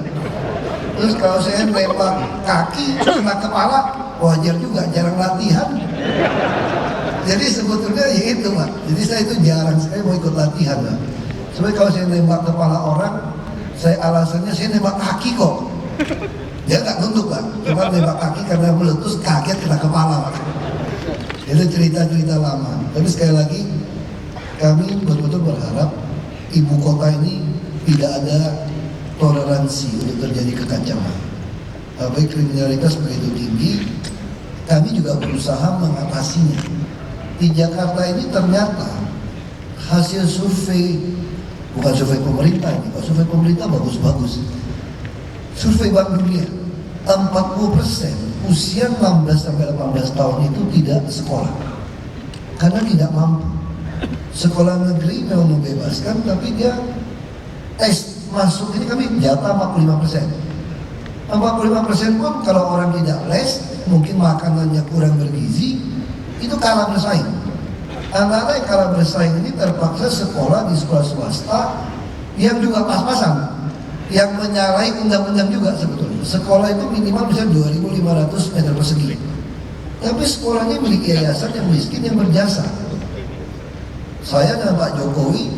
Terus kalau saya nembak kaki kena kepala, wajar juga, jarang latihan. Jadi sebetulnya ya itu Pak. Jadi saya itu jarang, saya mau ikut latihan Pak. Sebenarnya kalau saya nembak kepala orang, saya alasannya saya nembak kaki kok. Dia nggak nunduk Pak, cuma nembak kaki karena meletus kaget kena kepala Pak. Itu cerita-cerita lama. Tapi sekali lagi kami betul-betul berharap ibu kota ini tidak ada toleransi untuk terjadi kekacauan. Baik kriminalitas begitu tinggi, kami juga berusaha mengatasinya. Di Jakarta ini ternyata hasil survei, bukan survei pemerintah ini, kalau survei pemerintah bagus-bagus. Survei Bank Dunia, 40% usia 16-18 tahun itu tidak sekolah karena tidak mampu. Sekolah negeri memang membebaskan, tapi dia tes masuk ini kami jatah 45%. 45% pun kalau orang tidak les, mungkin makanannya kurang bergizi, itu kalah bersaing. Anak-anak yang kalah bersaing ini terpaksa sekolah di sekolah swasta yang juga pas-pasan, yang menyalahi undang-undang juga sebetulnya. Sekolah itu minimal bisa 2.500 meter persegi. Tapi sekolahnya milik yayasan yang miskin yang berjasa. Saya dan Pak Jokowi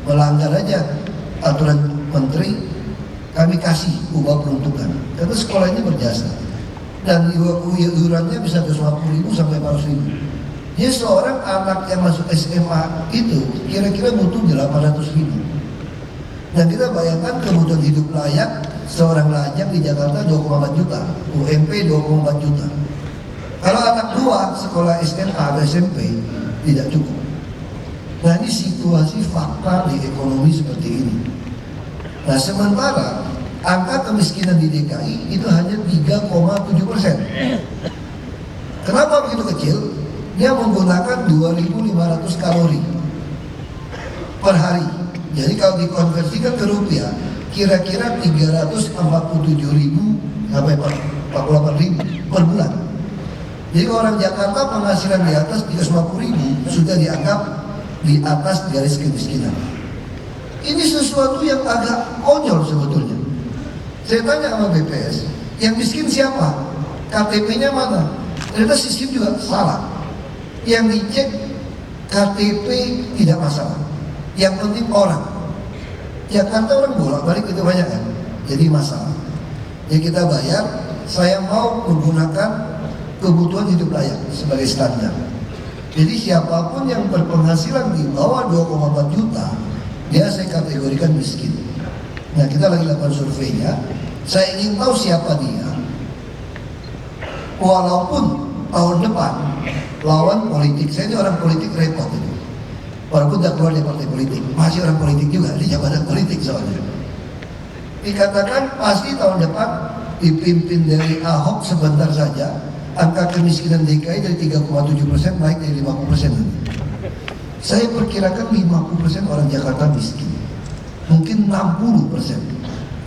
melanggar aja aturan menteri, kami kasih ubah peruntukan. Karena sekolah ini berjasa. Dan iurannya bisa 250.000 sampai 400.000. Jadi seorang anak yang masuk SMA itu kira-kira butuh 800.000. Dan kita bayangkan kebutuhan hidup layak seorang lajang di Jakarta 2,4 juta, UMP 2,4 juta. Kalau anak 2 sekolah SMA atau SMP tidak cukup. Nah ini situasi fakta di ekonomi seperti ini. Nah sementara angka kemiskinan di DKI itu hanya 3,7%. Kenapa begitu kecil? Dia menggunakan 2.500 kalori per hari. Jadi kalau dikonversikan ke rupiah, kira-kira 347.000 sampai 48.000 per bulan. Jadi orang Jakarta penghasilan di atas 350.000 sudah dianggap di atas garis kemiskinan. Ini sesuatu yang agak konyol sebetulnya. Saya tanya sama BPS, yang miskin siapa? KTP-nya mana? Ternyata sistem juga salah. Yang dicek KTP tidak masalah. Yang penting orang. Jakarta orang bolak-balik itu banyak kan, jadi masalah. Jadi kita bayar, saya mau menggunakan kebutuhan hidup layak sebagai standar. Jadi siapapun yang berpenghasilan di bawah 2,4 juta, dia saya kategorikan miskin. Nah kita lagi lakukan surveinya, saya ingin tahu siapa dia. Walaupun tahun depan lawan politik, saya ini orang politik repot ini. Walaupun tidak keluar dari partai politik, masih orang politik juga, di jabatan politik soalnya. Dikatakan pasti tahun depan dipimpin dari Ahok sebentar saja, angka kemiskinan DKI dari 3,7% naik dari 50%. Saya perkirakan 50% orang Jakarta miskin, mungkin 60%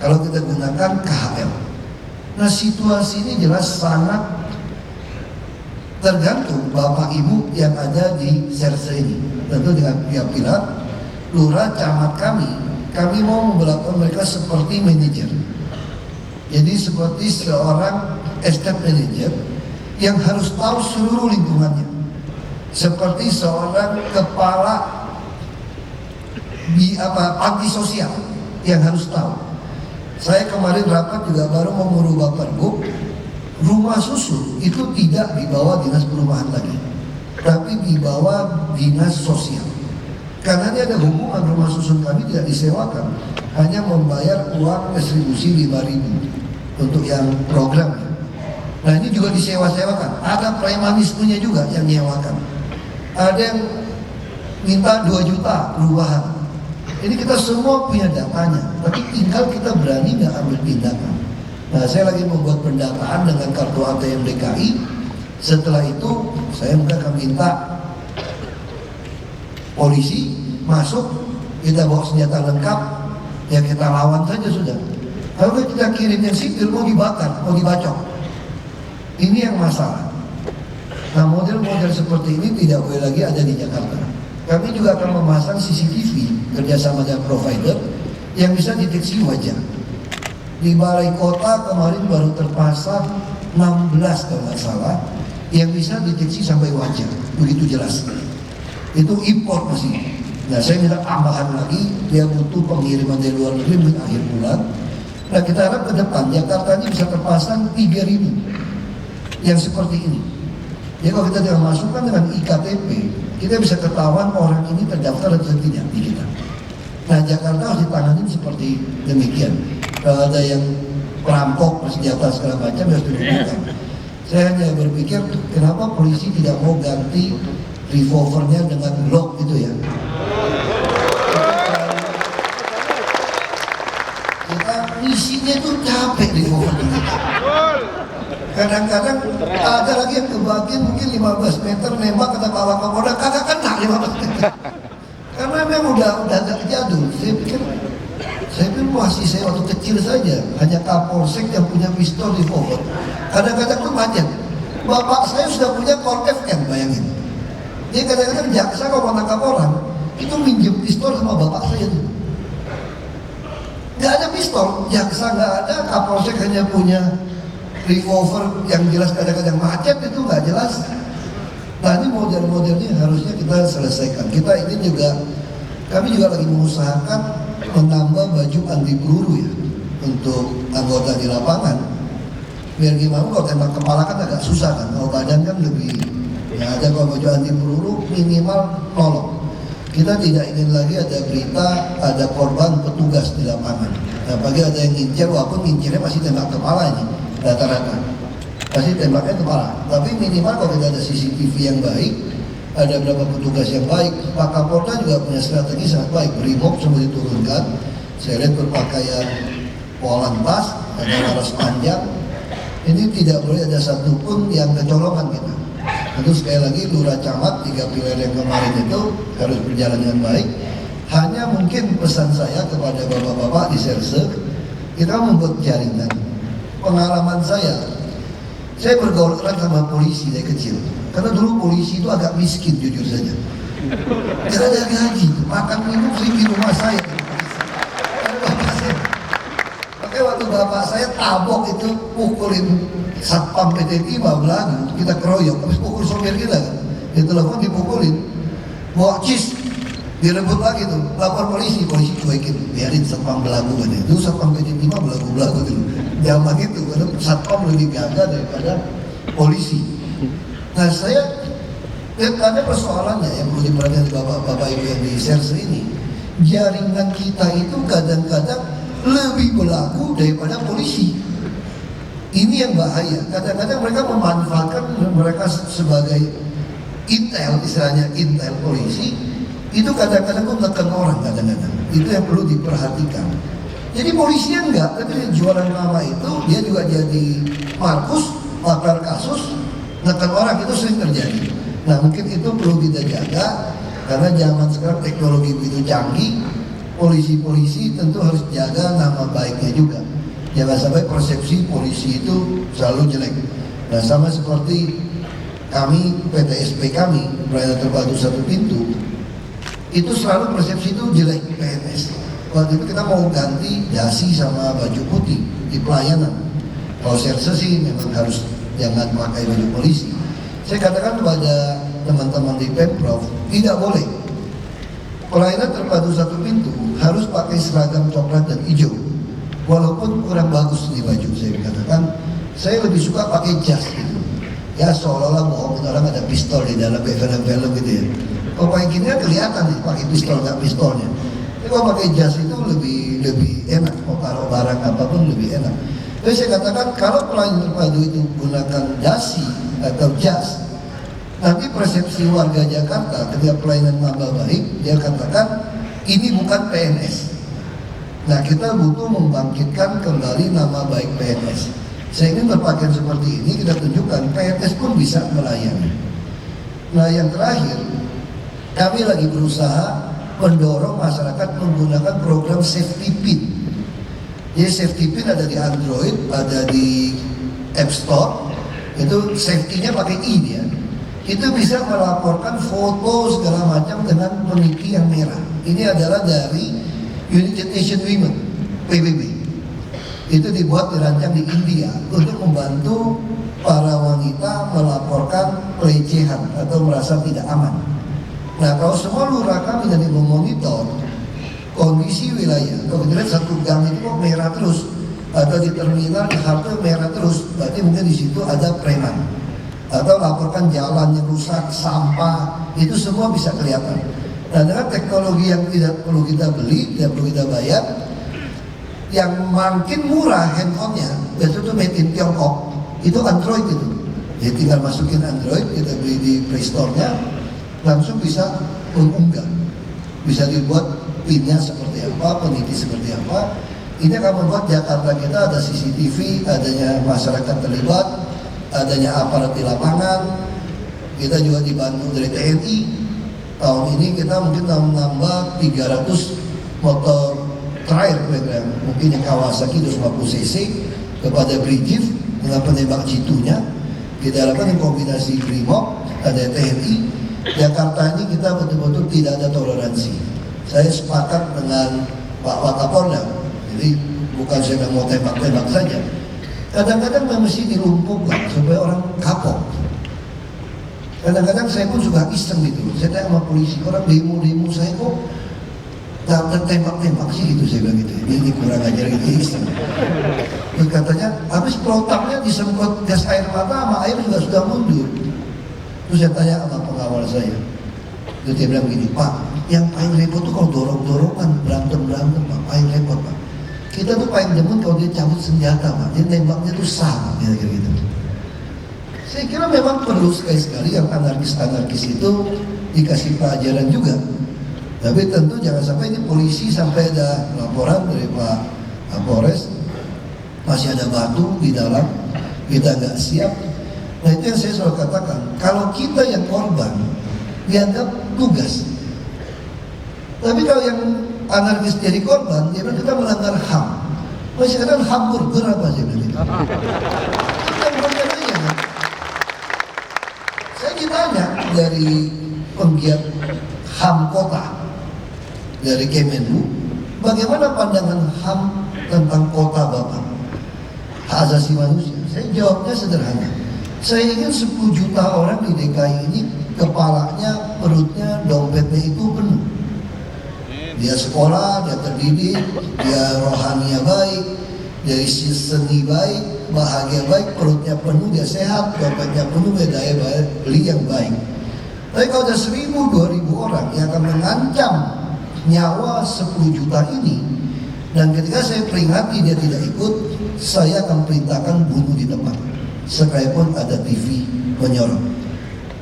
kalau kita gunakan KHL. Nah situasi ini jelas sangat tergantung Bapak Ibu yang ada di Serse ini. Tentu dengan pihak pilar, lurah, camat kami mau memperlakukan mereka seperti manajer. Jadi seperti seorang estate manager yang harus tahu seluruh lingkungannya. Seperti seorang kepala panti sosial yang harus tahu. Saya kemarin rapat juga baru mau merubah pergub, rumah susun itu tidak di bawah dinas perumahan lagi, tapi di bawah dinas sosial. Karena dia ada hubungan, rumah susun kami tidak disewakan, hanya membayar uang retribusi 5.000 untuk yang program. Nah ini juga disewa-sewakan, ada premanismenya juga yang nyewakan. Ada yang minta 2 juta perubahan. Ini kita semua punya datanya, tapi tinggal kita berani nggak ambil tindakan. Nah saya lagi membuat pendataan dengan kartu ATM DKI. Setelah itu saya akan minta polisi masuk, kita bawa senjata lengkap, ya kita lawan saja sudah. Kalau kita kirim yang sipil mau dibakar, mau dibacok. Ini yang masalah. Nah model-model seperti ini tidak boleh lagi ada di Jakarta. Kami juga akan memasang CCTV kerjasama dengan provider yang bisa deteksi wajah. Di Balai Kota kemarin baru terpasang 16 kalau nggak salah yang bisa deteksi sampai wajah, begitu jelas. Itu import masih. Nah saya minta tambahan lagi, dia butuh pengiriman dari luar negeri mungkin akhir bulan. Nah kita harap ke depan Jakarta ini bisa terpasang 3.000 yang seperti ini. Jadi kalau kita tidak masukkan dengan IKTP, kita bisa ketahuan orang ini terdaftar atau tidak di kita. Nah Jakarta harus ditangani seperti demikian. Kalau ada yang perampok, senjata segala macam harus dilakukan. Saya hanya berpikir kenapa polisi tidak mau ganti revolvernya dengan Glock itu ya. Kita misinya itu capek revolver kita. Kadang-kadang ada lagi yang kebagian mungkin 15 meter nembak kata Pak Kapolda kagak kena 15 meter. Karena memang udah agak jadul. Saya pikir masih saya waktu kecil saja hanya Kapolsek yang punya pistol revolver. Kadang-kadang tuh macet. Bapak saya sudah punya Colt FM, bayangin. Dia kadang-kadang jaksa kalau mau nangkap orang itu minjem pistol sama bapak saya tuh. Nggak ada pistol, jaksa nggak ada, Kapolsek hanya punya revolver yang jelas kadang-kadang macet itu nggak jelas. Nah ini model-modelnya harusnya kita selesaikan. Kita ini juga, kami juga lagi mengusahakan menambah baju anti peluru ya untuk anggota di lapangan. Biar gimana kalau tembak kepala kan agak susah kan, kalau badan kan lebih. Ya ada kalau baju anti peluru minimal nolong. Kita tidak ingin lagi ada berita ada korban petugas di lapangan. Nah bagi ada yang ngincer, walaupun ngincernya masih tembak kepala ini rata-rata pasti tembaknya kepala. Tapi minimal kalau kita ada CCTV yang baik, ada beberapa petugas yang baik. Pak Kapolda juga punya strategi sangat baik. Brimob semua diturunkan. Saya lihat berpakaian polantas, ada laras panjang. Ini tidak boleh ada satupun yang kecolongan kita. Tentu sekali lagi lurah camat 3 pilar yang kemarin itu harus berjalan dengan baik. Hanya mungkin pesan saya kepada bapak-bapak di Serse, kita membuat jaringan. Pengalaman saya bergaul erat sama polisi dari kecil. Karena dulu polisi itu agak miskin jujur saja. Tidak ada gaji, makan minum sering di rumah saya. Makanya waktu bapak saya tabok itu pukulin satpam PT Timah belagu, kita keroyok, habis pukul sopir kita kan. Dia telepon dipukulin, bawa cis, direbut lagi tuh, lapor polisi cuekin, biarin satpam belagu kan. Itu satpam PT Timah belagu-belagu tuh. Zaman itu, karena satpam lebih gagah daripada polisi. Nah saya ada persoalannya yang perlu diperhatikan bapak-bapak ibu yang di Serse ini. Jaringan kita itu kadang-kadang lebih berlaku daripada polisi. Ini yang bahaya. Kadang-kadang mereka memanfaatkan mereka sebagai intel, istilahnya intel polisi. Itu kadang-kadang menekan orang kadang-kadang. Itu yang perlu diperhatikan. Jadi polisinya enggak, tapi jualan nama itu dia juga jadi markus, makar kasus, menekan orang itu sering terjadi. Nah mungkin itu perlu kita jaga karena zaman sekarang teknologi begitu canggih. Polisi-polisi tentu harus jaga nama baiknya juga. Jangan sampai persepsi polisi itu selalu jelek. Nah sama seperti kami, PTSP kami, pelayanan terpadu satu pintu, itu selalu persepsi itu jelek PNS. Waktu itu kita mau ganti dasi sama baju putih di pelayanan. Kalau Serse sih memang harus jangan pakai baju polisi. Saya katakan kepada teman-teman di Pemprov, tidak boleh pelayanan terpadu satu pintu harus pakai seragam coklat dan hijau. Walaupun kurang bagus di baju, saya katakan, saya lebih suka pakai jas gitu. Ya seolah-olah bohong orang ada pistol di dalam film-film gitu ya. Kalau pakai gini kan kelihatan nih pakai pistol nggak pistolnya. Tapi kalau pakai jas itu lebih enak, mau taruh barang apapun lebih enak. Jadi saya katakan kalau pelayanan terpadu itu gunakan dasi atau jas, nanti persepsi warga Jakarta ketika pelayanan tambah baik, dia katakan ini bukan PNS. Nah kita butuh membangkitkan kembali nama baik PNS. Saya ingin berpakaian seperti ini kita tunjukkan PNS pun bisa melayani. Nah yang terakhir, kami lagi berusaha mendorong masyarakat menggunakan program safety pin. Jadi safety pin ada di Android, ada di App Store. Itu safety-nya pakai I dia. Itu bisa melaporkan foto segala macam dengan peniti yang merah. Ini adalah dari United Nations Women, PBB. Itu dibuat dirancang di India untuk membantu para wanita melaporkan pelecehan atau merasa tidak aman. Nah kalau semua lurah kami jadi memonitor kondisi wilayah, kalau kita lihat satu gang itu kok merah terus, atau di terminal di halte merah terus, berarti mungkin di situ ada preman. Atau laporkan jalan yang rusak, sampah, itu semua bisa kelihatan. Nah dengan teknologi yang tidak perlu kita beli, tidak perlu kita bayar, yang makin murah handphonenya, itu made in Tiongkok, itu Android itu. Jadi tinggal masukin Android, kita beli di Play Store-nya, langsung bisa mengunggah. Bisa dibuat pinnya seperti apa, peniti seperti apa. Ini akan membuat Jakarta kita ada CCTV, adanya masyarakat terlibat, adanya aparat di lapangan. Kita juga dibantu dari TNI. Tahun ini kita mungkin nambah 300 motor trail, mungkin yang Kawasaki 250 cc kepada Brigif dengan penembak jitunya. Kita lakukan yang kombinasi Brimob, ada TNI. Jakarta ini kita betul-betul tidak ada toleransi. Saya sepakat dengan Pak Wakapolda. Jadi bukan saya mau tembak-tembak saja. Kadang-kadang mesti dilumpuhkan supaya orang kapok. Kadang-kadang saya pun juga iseng gitu. Saya tanya sama polisi, orang demo-demo saya kok tak tembak-tembak sih gitu, saya bilang gitu. Ini kurang ajar gitu, iseng. Terus katanya, habis protapnya disemprot gas air mata sama air juga sudah mundur. Terus saya tanya sama pengawal saya. Terus dia bilang begini, Pak, yang paling repot tuh kalau dorong-dorongan, berantem-berantem, Pak, paling repot, Pak. Kita tuh paling demen kalau dia cabut senjata, Pak. Dia nembaknya tuh sah, kira-kira gitu. Saya kira memang perlu sekali-sekali yang anarkis-anarkis itu dikasih pelajaran juga. Tapi tentu jangan sampai ini polisi sampai ada laporan dari Pak Kapolres masih ada batu di dalam, kita nggak siap. Nah itu yang saya selalu katakan, kalau kita yang korban dianggap tugas. Tapi kalau yang anarkis jadi korban, dia bilang kita melanggar HAM. Masih ada hamburger apa sih bilang? Kita bukan aja kan? Saya ditanya dari penggiat HAM kota, dari Kemenlu, bagaimana pandangan HAM tentang kota Bapak? Hak asasi manusia. Saya jawabnya sederhana. Saya ingin 10 juta orang di DKI ini kepalanya, perutnya, dompetnya itu penuh. Dia sekolah, dia terdidik, dia rohaninya baik, dari seni baik, bahagia baik, perutnya penuh, dia sehat, dompetnya penuh, dia daya beli yang baik. Tapi kalau ada 1.000-2.000 orang yang akan mengancam nyawa 10 juta ini, dan ketika saya peringati dia tidak ikut, saya akan perintahkan bunuh di tempat, sekalipun ada TV menyorong.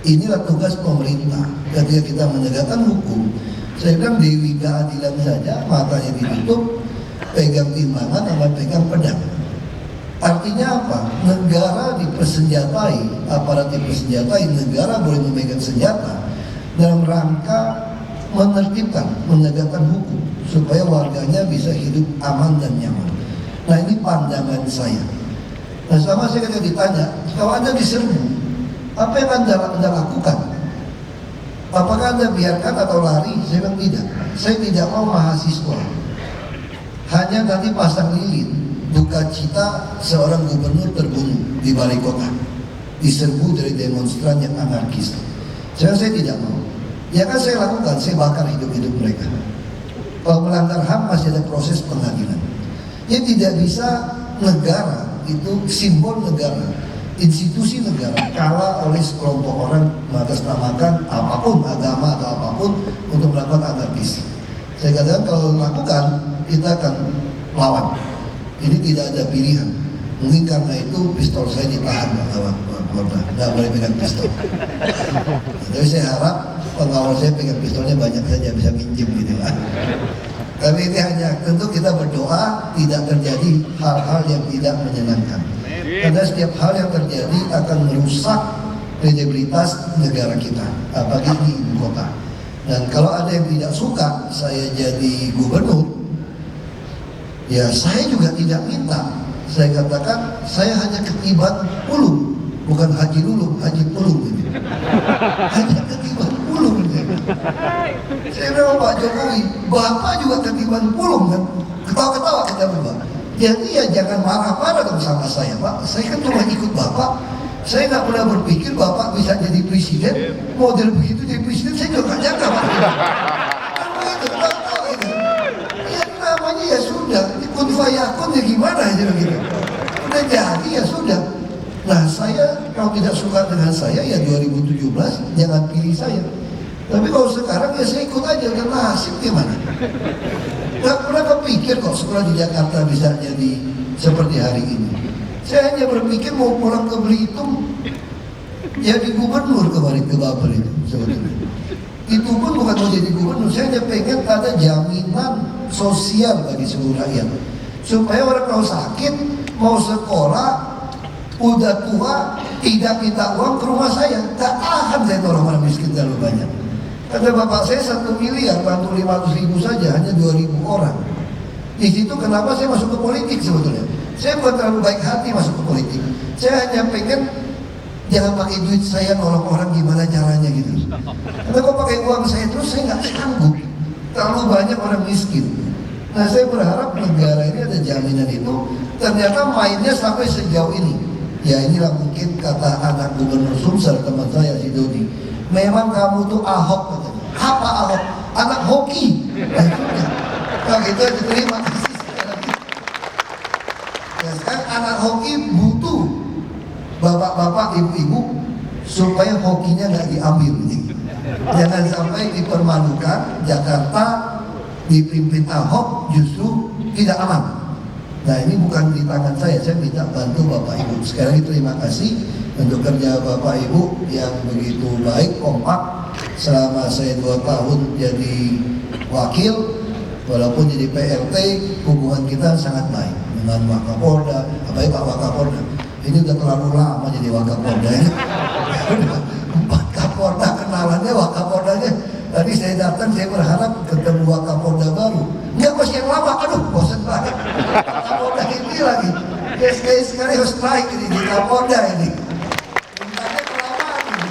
Inilah tugas pemerintah. Ketika kita menegakkan hukum, saya bilang dewi keadilan saja, matanya ditutup, pegang timbangan sama pegang pedang. Artinya apa? Negara dipersenjatai, aparat dipersenjatai, negara boleh memegang senjata dalam rangka menertibkan, menegakkan hukum supaya warganya bisa hidup aman dan nyaman. Nah ini pandangan saya. Nah sama saya ketika ditanya, kalau Anda diserbu, apa yang Anda lakukan? Apakah Anda biarkan atau lari? Saya bilang tidak. Saya tidak mau mahasiswa hanya nanti pasang lilin duka cita seorang gubernur terbunuh di balai kota, diserbu dari demonstran yang anarkis. Saya tidak mau. Ya kan saya lakukan, saya bakar hidup-hidup mereka. Kalau melanggar HAM masih ada proses pengadilan. Ya tidak bisa negara itu simbol negara, institusi negara kalah oleh sekelompok orang mengatasnamakan apapun agama atau apapun untuk melakukan anarkis. Saya katakan kalau lakukan kita akan lawan. Ini tidak ada pilihan. Mungkin karena itu pistol saya ditahan lawan Kapolda, nggak boleh pegang pistol. Tapi saya harap pengawal saya pegang pistolnya banyak saja, bisa minjem gitu lah. Tapi ini hanya tentu kita berdoa tidak terjadi hal-hal yang tidak menyenangkan. Karena setiap hal yang terjadi akan merusak kredibilitas negara kita, apalagi di ibu kota. Dan kalau ada yang tidak suka saya jadi gubernur, ya saya juga tidak minta. Saya katakan saya hanya ketiban pulung, bukan haji dulu, haji pulung ini. Hanya ketiban pulung ini. Saya bilang Pak Jokowi, Bapak juga ketiban pulung kan? Ketawa-ketawa kita berdua. Jadi ya jangan marah-marah dong sama saya Pak. Saya kan cuma ikut Bapak. Saya nggak pernah berpikir Bapak bisa jadi presiden. Model begitu jadi presiden saya juga nggak nyangka Pak. Ya namanya ya sudah, kun fayakun ya gimana aja gitu. Udah jadi ya sudah. Nah saya kalau tidak suka dengan saya ya 2017 jangan pilih saya. Tapi kalau sekarang ya saya ikut aja, udah nasib gimana? Gak pernah kepikir kok sekolah di Jakarta bisa jadi seperti hari ini. Saya hanya berpikir mau pulang ke Belitung jadi gubernur kemarin ke Babel itu sebetulnya. Itu pun bukan mau jadi gubernur, saya hanya pengen ada jaminan sosial bagi seluruh rakyat. Supaya orang kalau sakit, mau sekolah, udah tua, tidak minta uang ke rumah saya. Tak tahan saya orang-orang miskin terlalu banyak. Kata bapak saya 1 miliar bantu 500.000 saja, hanya 2.000 orang. Di situ kenapa saya masuk ke politik sebetulnya? Saya bukan terlalu baik hati masuk ke politik. Saya hanya pengen jangan pakai duit saya nolong orang gimana caranya gitu. Karena kalau pakai uang saya terus saya nggak sanggup. Terlalu banyak orang miskin. Nah saya berharap negara ini ada jaminan itu. Ternyata mainnya sampai sejauh ini. Ya inilah mungkin kata anak gubernur Sumsel teman saya si Dodi. Memang kamu tuh Ahok katanya. Apa Ahok? Anak hoki. Nah sudah. Kalau gitu aja terima kasih sekali lagi. Ya sekarang anak hoki butuh bapak-bapak, ibu-ibu supaya hokinya nggak diambil. Jangan sampai dipermalukan Jakarta dipimpin Ahok justru tidak aman. Nah ini bukan di tangan saya minta bantu Bapak Ibu. Sekali lagi terima kasih untuk kerja Bapak Ibu yang begitu baik, kompak selama saya 2 tahun jadi wakil. Walaupun jadi PRT, hubungan kita sangat baik dengan Wakapolda, apalagi Pak Wakapolda. Ini udah terlalu lama jadi Wakapolda ya. Wakapolda kenalannya Wakapoldanya. Tadi saya datang, saya berharap ketemu Wakapolda baru. Enggak, masih yang lama, aduh bosan banget. Wakapolda ini lagi. Ya sekali harus naik ini di Kapolda ini. Mintanya kelamaan ini.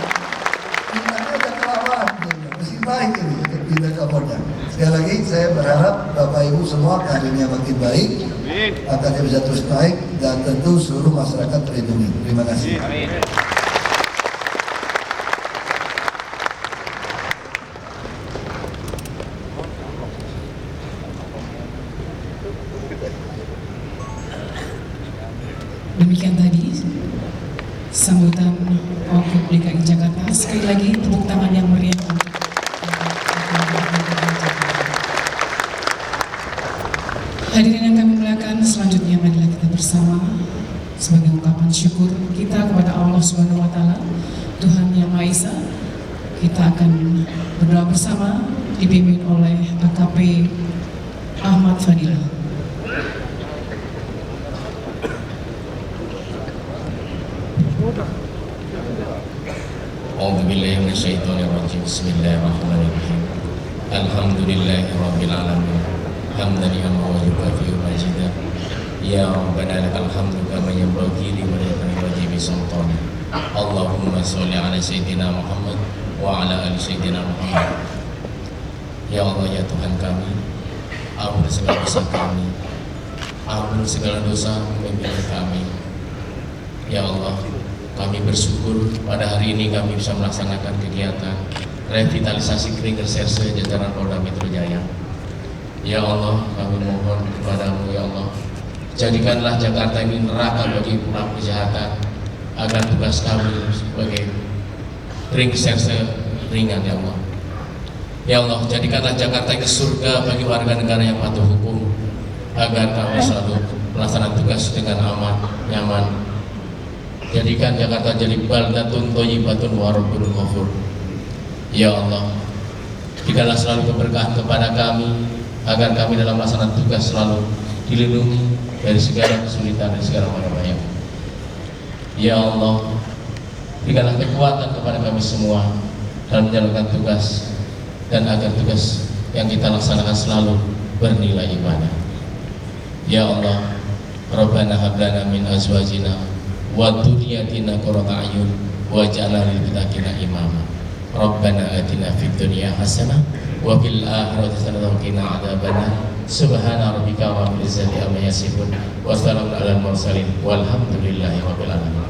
Mintanya udah kelamaan. Mesti naik ini untuk pindah Kapolda. Sekali lagi saya berharap Bapak Ibu semua karirnya makin baik, akan bisa terus naik dan tentu seluruh masyarakat terlindungi. Terima kasih. Demikian tadi sambutan Wagub DKI Jakarta. Sekali lagi tepuk tangan yang meriah untuk hadirin yang kami muliakan. Selanjutnya marilah kita bersama sebagai ungkapan syukur kita kepada Allah Subhanahu wa taala, Tuhan Yang Maha Esa. Kita akan berdoa bersama dipimpin oleh AKP Ahmad Fadilah. A'udzubillahi minasyaitonirrajim. Bismillahirrahmanirrahim. Alhamdulillahirabbil alamin. Hamdan wa yukafi'u majidah. Ya Rabbana lakal hamdu kama yanbaghi li wajhi sultanik. Allahumma sholli ala sayyidina Muhammad wa ala ali sayyidina Muhammad. Ya Allah ya Tuhan kami, ampun segala dosa kami, ampun segala dosa pemimpin kami. Ya Allah, kami bersyukur pada hari ini kami bisa melaksanakan kegiatan revitalisasi Kering Reserse jajaran Polda Metro Jaya. Ya Allah, kami mohon kepadamu ya Allah, jadikanlah Jakarta ini neraka bagi pelaku kejahatan, agar tugas kami sebagai Kering Reserse ringan ya Allah. Ya Allah, jadikanlah Jakarta ini surga bagi warga negara yang patuh hukum, agar kami selalu melaksanakan tugas dengan aman, nyaman. Jadikan Jakarta jadi baldatun thayyibatun wa rabbun ghafur. Ya Allah, berikanlah selalu keberkahan kepada kami, agar kami dalam melaksanakan tugas selalu dilindungi dari segala kesulitan dan segala bahaya. Ya Allah, berikanlah kekuatan kepada kami semua dalam menjalankan tugas, dan agar tugas yang kita laksanakan selalu bernilai ibadah. Ya Allah, Rabbana hab lana min azwajina wa dzurriyyatina qurrata a'yun waj'alna lil muttaqina imama. Rabbana atina fid dunya hasanah wa fil akhirati hasanah wa qina adzabannar. Subhana rabbika rabbil izzati amma yasifun wa salamun alal mursalin walhamdulillahi rabbil alamin.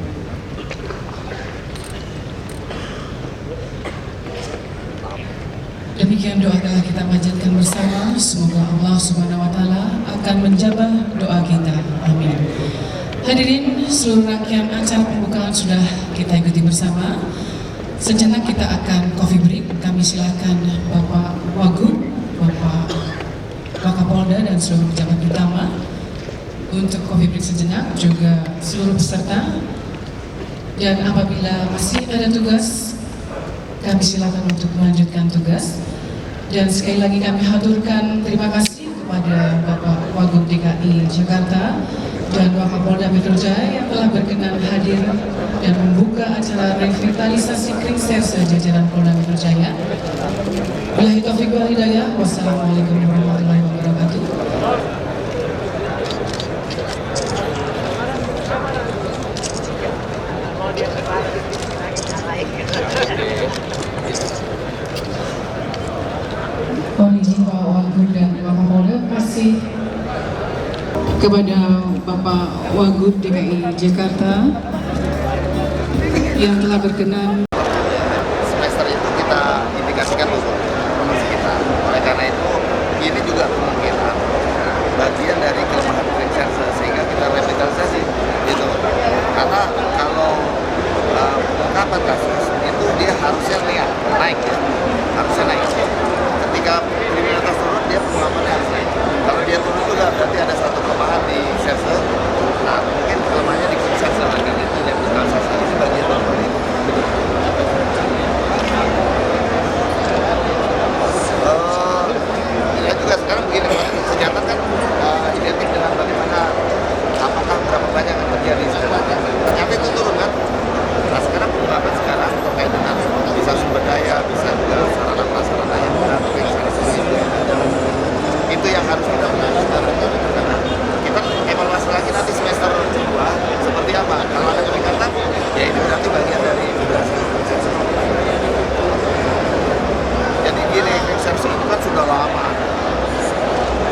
Demikian doa telah kita panjatkan bersama. Semoga Allah Subhanahu wa taala akan menjabah doa kita. Amin. Hadirin, seluruh rangkaian acara pembukaan sudah kita ikuti bersama. Sejenak kita akan coffee break. Kami silakan Bapak Wagub, Bapak Wakapolda dan seluruh pejabat utama untuk coffee break sejenak, juga seluruh peserta. Dan apabila masih ada tugas, kami silakan untuk melanjutkan tugas. Dan sekali lagi kami haturkan terima kasih kepada Bapak Wagub DKI Jakarta dan Wakapolda Metro Jaya yang telah berkenan hadir dan membuka acara revitalisasi Kering Reserse jajaran Polda Metro Jaya. Billahi taufiq wal hidayah. Wassalamualaikum warahmatullahi wabarakatuh. Mohon izin Pak Wagub dan Wakapolda, kasih kepada Bapak Wagub DKI Jakarta yang telah berkenan. Semester itu kita indikasikan untuk promosi kita. Oleh karena itu, ini juga kemungkinan bagian dari kelemahan Kering Reserse sehingga kita revitalisasi gitu. Karena kalau pengungkapan kasus itu dia harusnya naik ya, harusnya naik. Ketika kriminalitas turun, dia pengungkapannya harus naik. Kalau dia turun juga berarti ada satu kelemahan di Reserse. Nah, mungkin kelemahannya di Kering Reserse, karena itu revitalisasi ini bagian dari itu. Ya juga sekarang begini, senjata kan identik dengan bagaimana, apakah berapa banyak yang terjadi sebenarnya. Ternyata itu turun kan. Nah sekarang pengungkapan sekarang terkait dengan bisa sumber daya, bisa juga sarana prasarana yang benar, itu yang harus kita benar-benar. Kita evaluasi lagi nanti semester 2 seperti apa. Kalau ada peningkatan, ya ini berarti bagian dari migrasi. Jadi gini, Reserse itu kan sudah lama.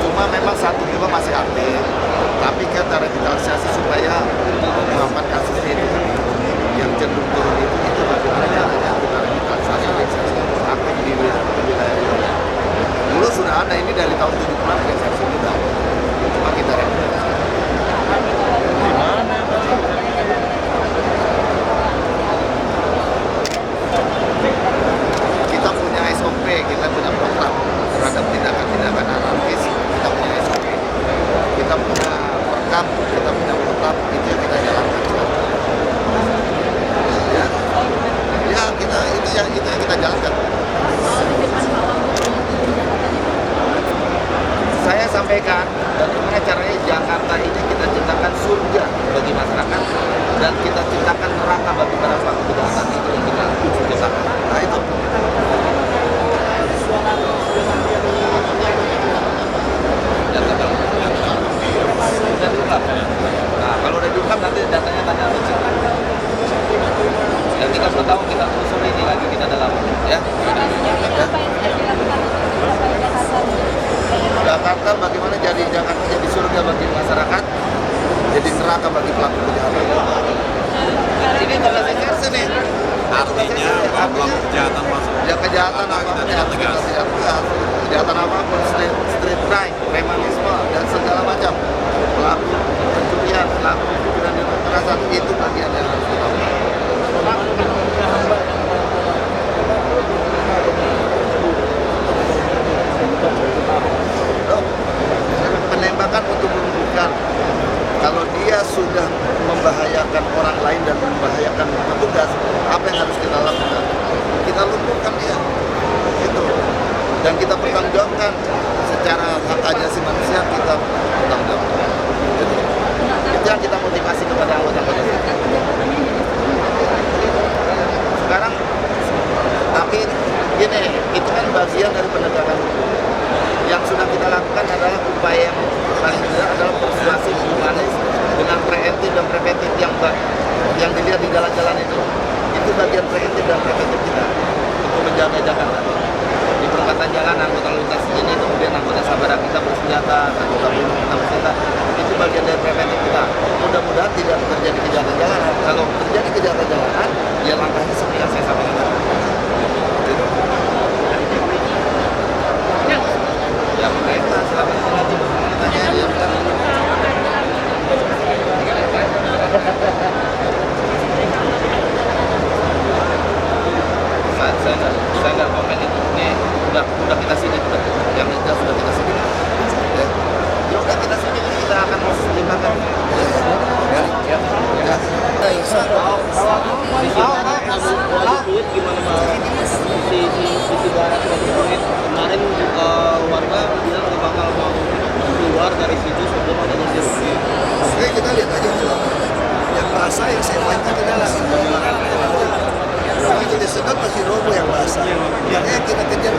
Cuma memang satu juga masih aktif. Tapi kita revitalisasi supaya pengungkapan kasusnya itu yang cenderung turun itu bagaimana caranya kita revitalisasi Reserse aktif di wilayah. Dulu sudah ada ini dari tahun 70-an Reserse kita. Cuma kita revitalisasi. Kita punya SOP, kita punya program terhadap tindakan-tindakan anarkis, kita punya SOP, kita punya perkap, kita punya protap, itu yang kita jalankan. Ya kita itu yang kita jalankan. Saya sampaikan bagaimana caranya Jakarta ini kita ciptakan surga bagi masyarakat dan kita ciptakan neraka bagi para pelaku kejahatan, itu yang kita ciptakan. Nah itu. Nah kalau udah diungkap nanti datanya tanya dan 30 tahun kita telusuri ini lagi kita dalam ya. Jakarta bagaimana jadi Jakarta jadi surga bagi masyarakat, jadi neraka bagi pelaku kejahatan. Ini tugas Reserse nih. Artinya pelaku kejahatan dan kita pertanggungjawabkan secara hak asasi manusia, kita pertanggungjawabkan. Itu yang kita motivasi kepada anggota-anggota. Sekarang, tapi gini, itu kan bagian dari penegakan hukum. Yang sudah kita lakukan adalah upaya yang paling besar adalah persuasi humanis dengan preventif dan preventif yang dilihat di jalan-jalan itu. Itu bagian preventif dan preventif kita untuk menjaga Jakarta. Di perempatan jalan, anggota lalu lintas ini, kemudian anggota sabara kita bersenjata, anggota BRIMOB kita bersenjata, itu bagian dari preventif kita. Mudah-mudahan tidak terjadi kejahatan jalanan. Kalau terjadi kejahatan jalanan, ya langkahnya seperti yang saya sampaikan tadi. Ya mereka silakan nanti bertanya dia saya nggak komen itu. Ini udah kita sidik, yang itu sudah kita sidik. Ya udah kita sidik, kita akan limpahkan. Sisi barat kemarin warga bilang nggak bakal mau keluar dari situ sebelum ada konstruksi. Oke, kita lihat aja dulu. Yang basah yang saya mainkan adalah begitu disedot masih roboh yang basah. Makanya kita kejar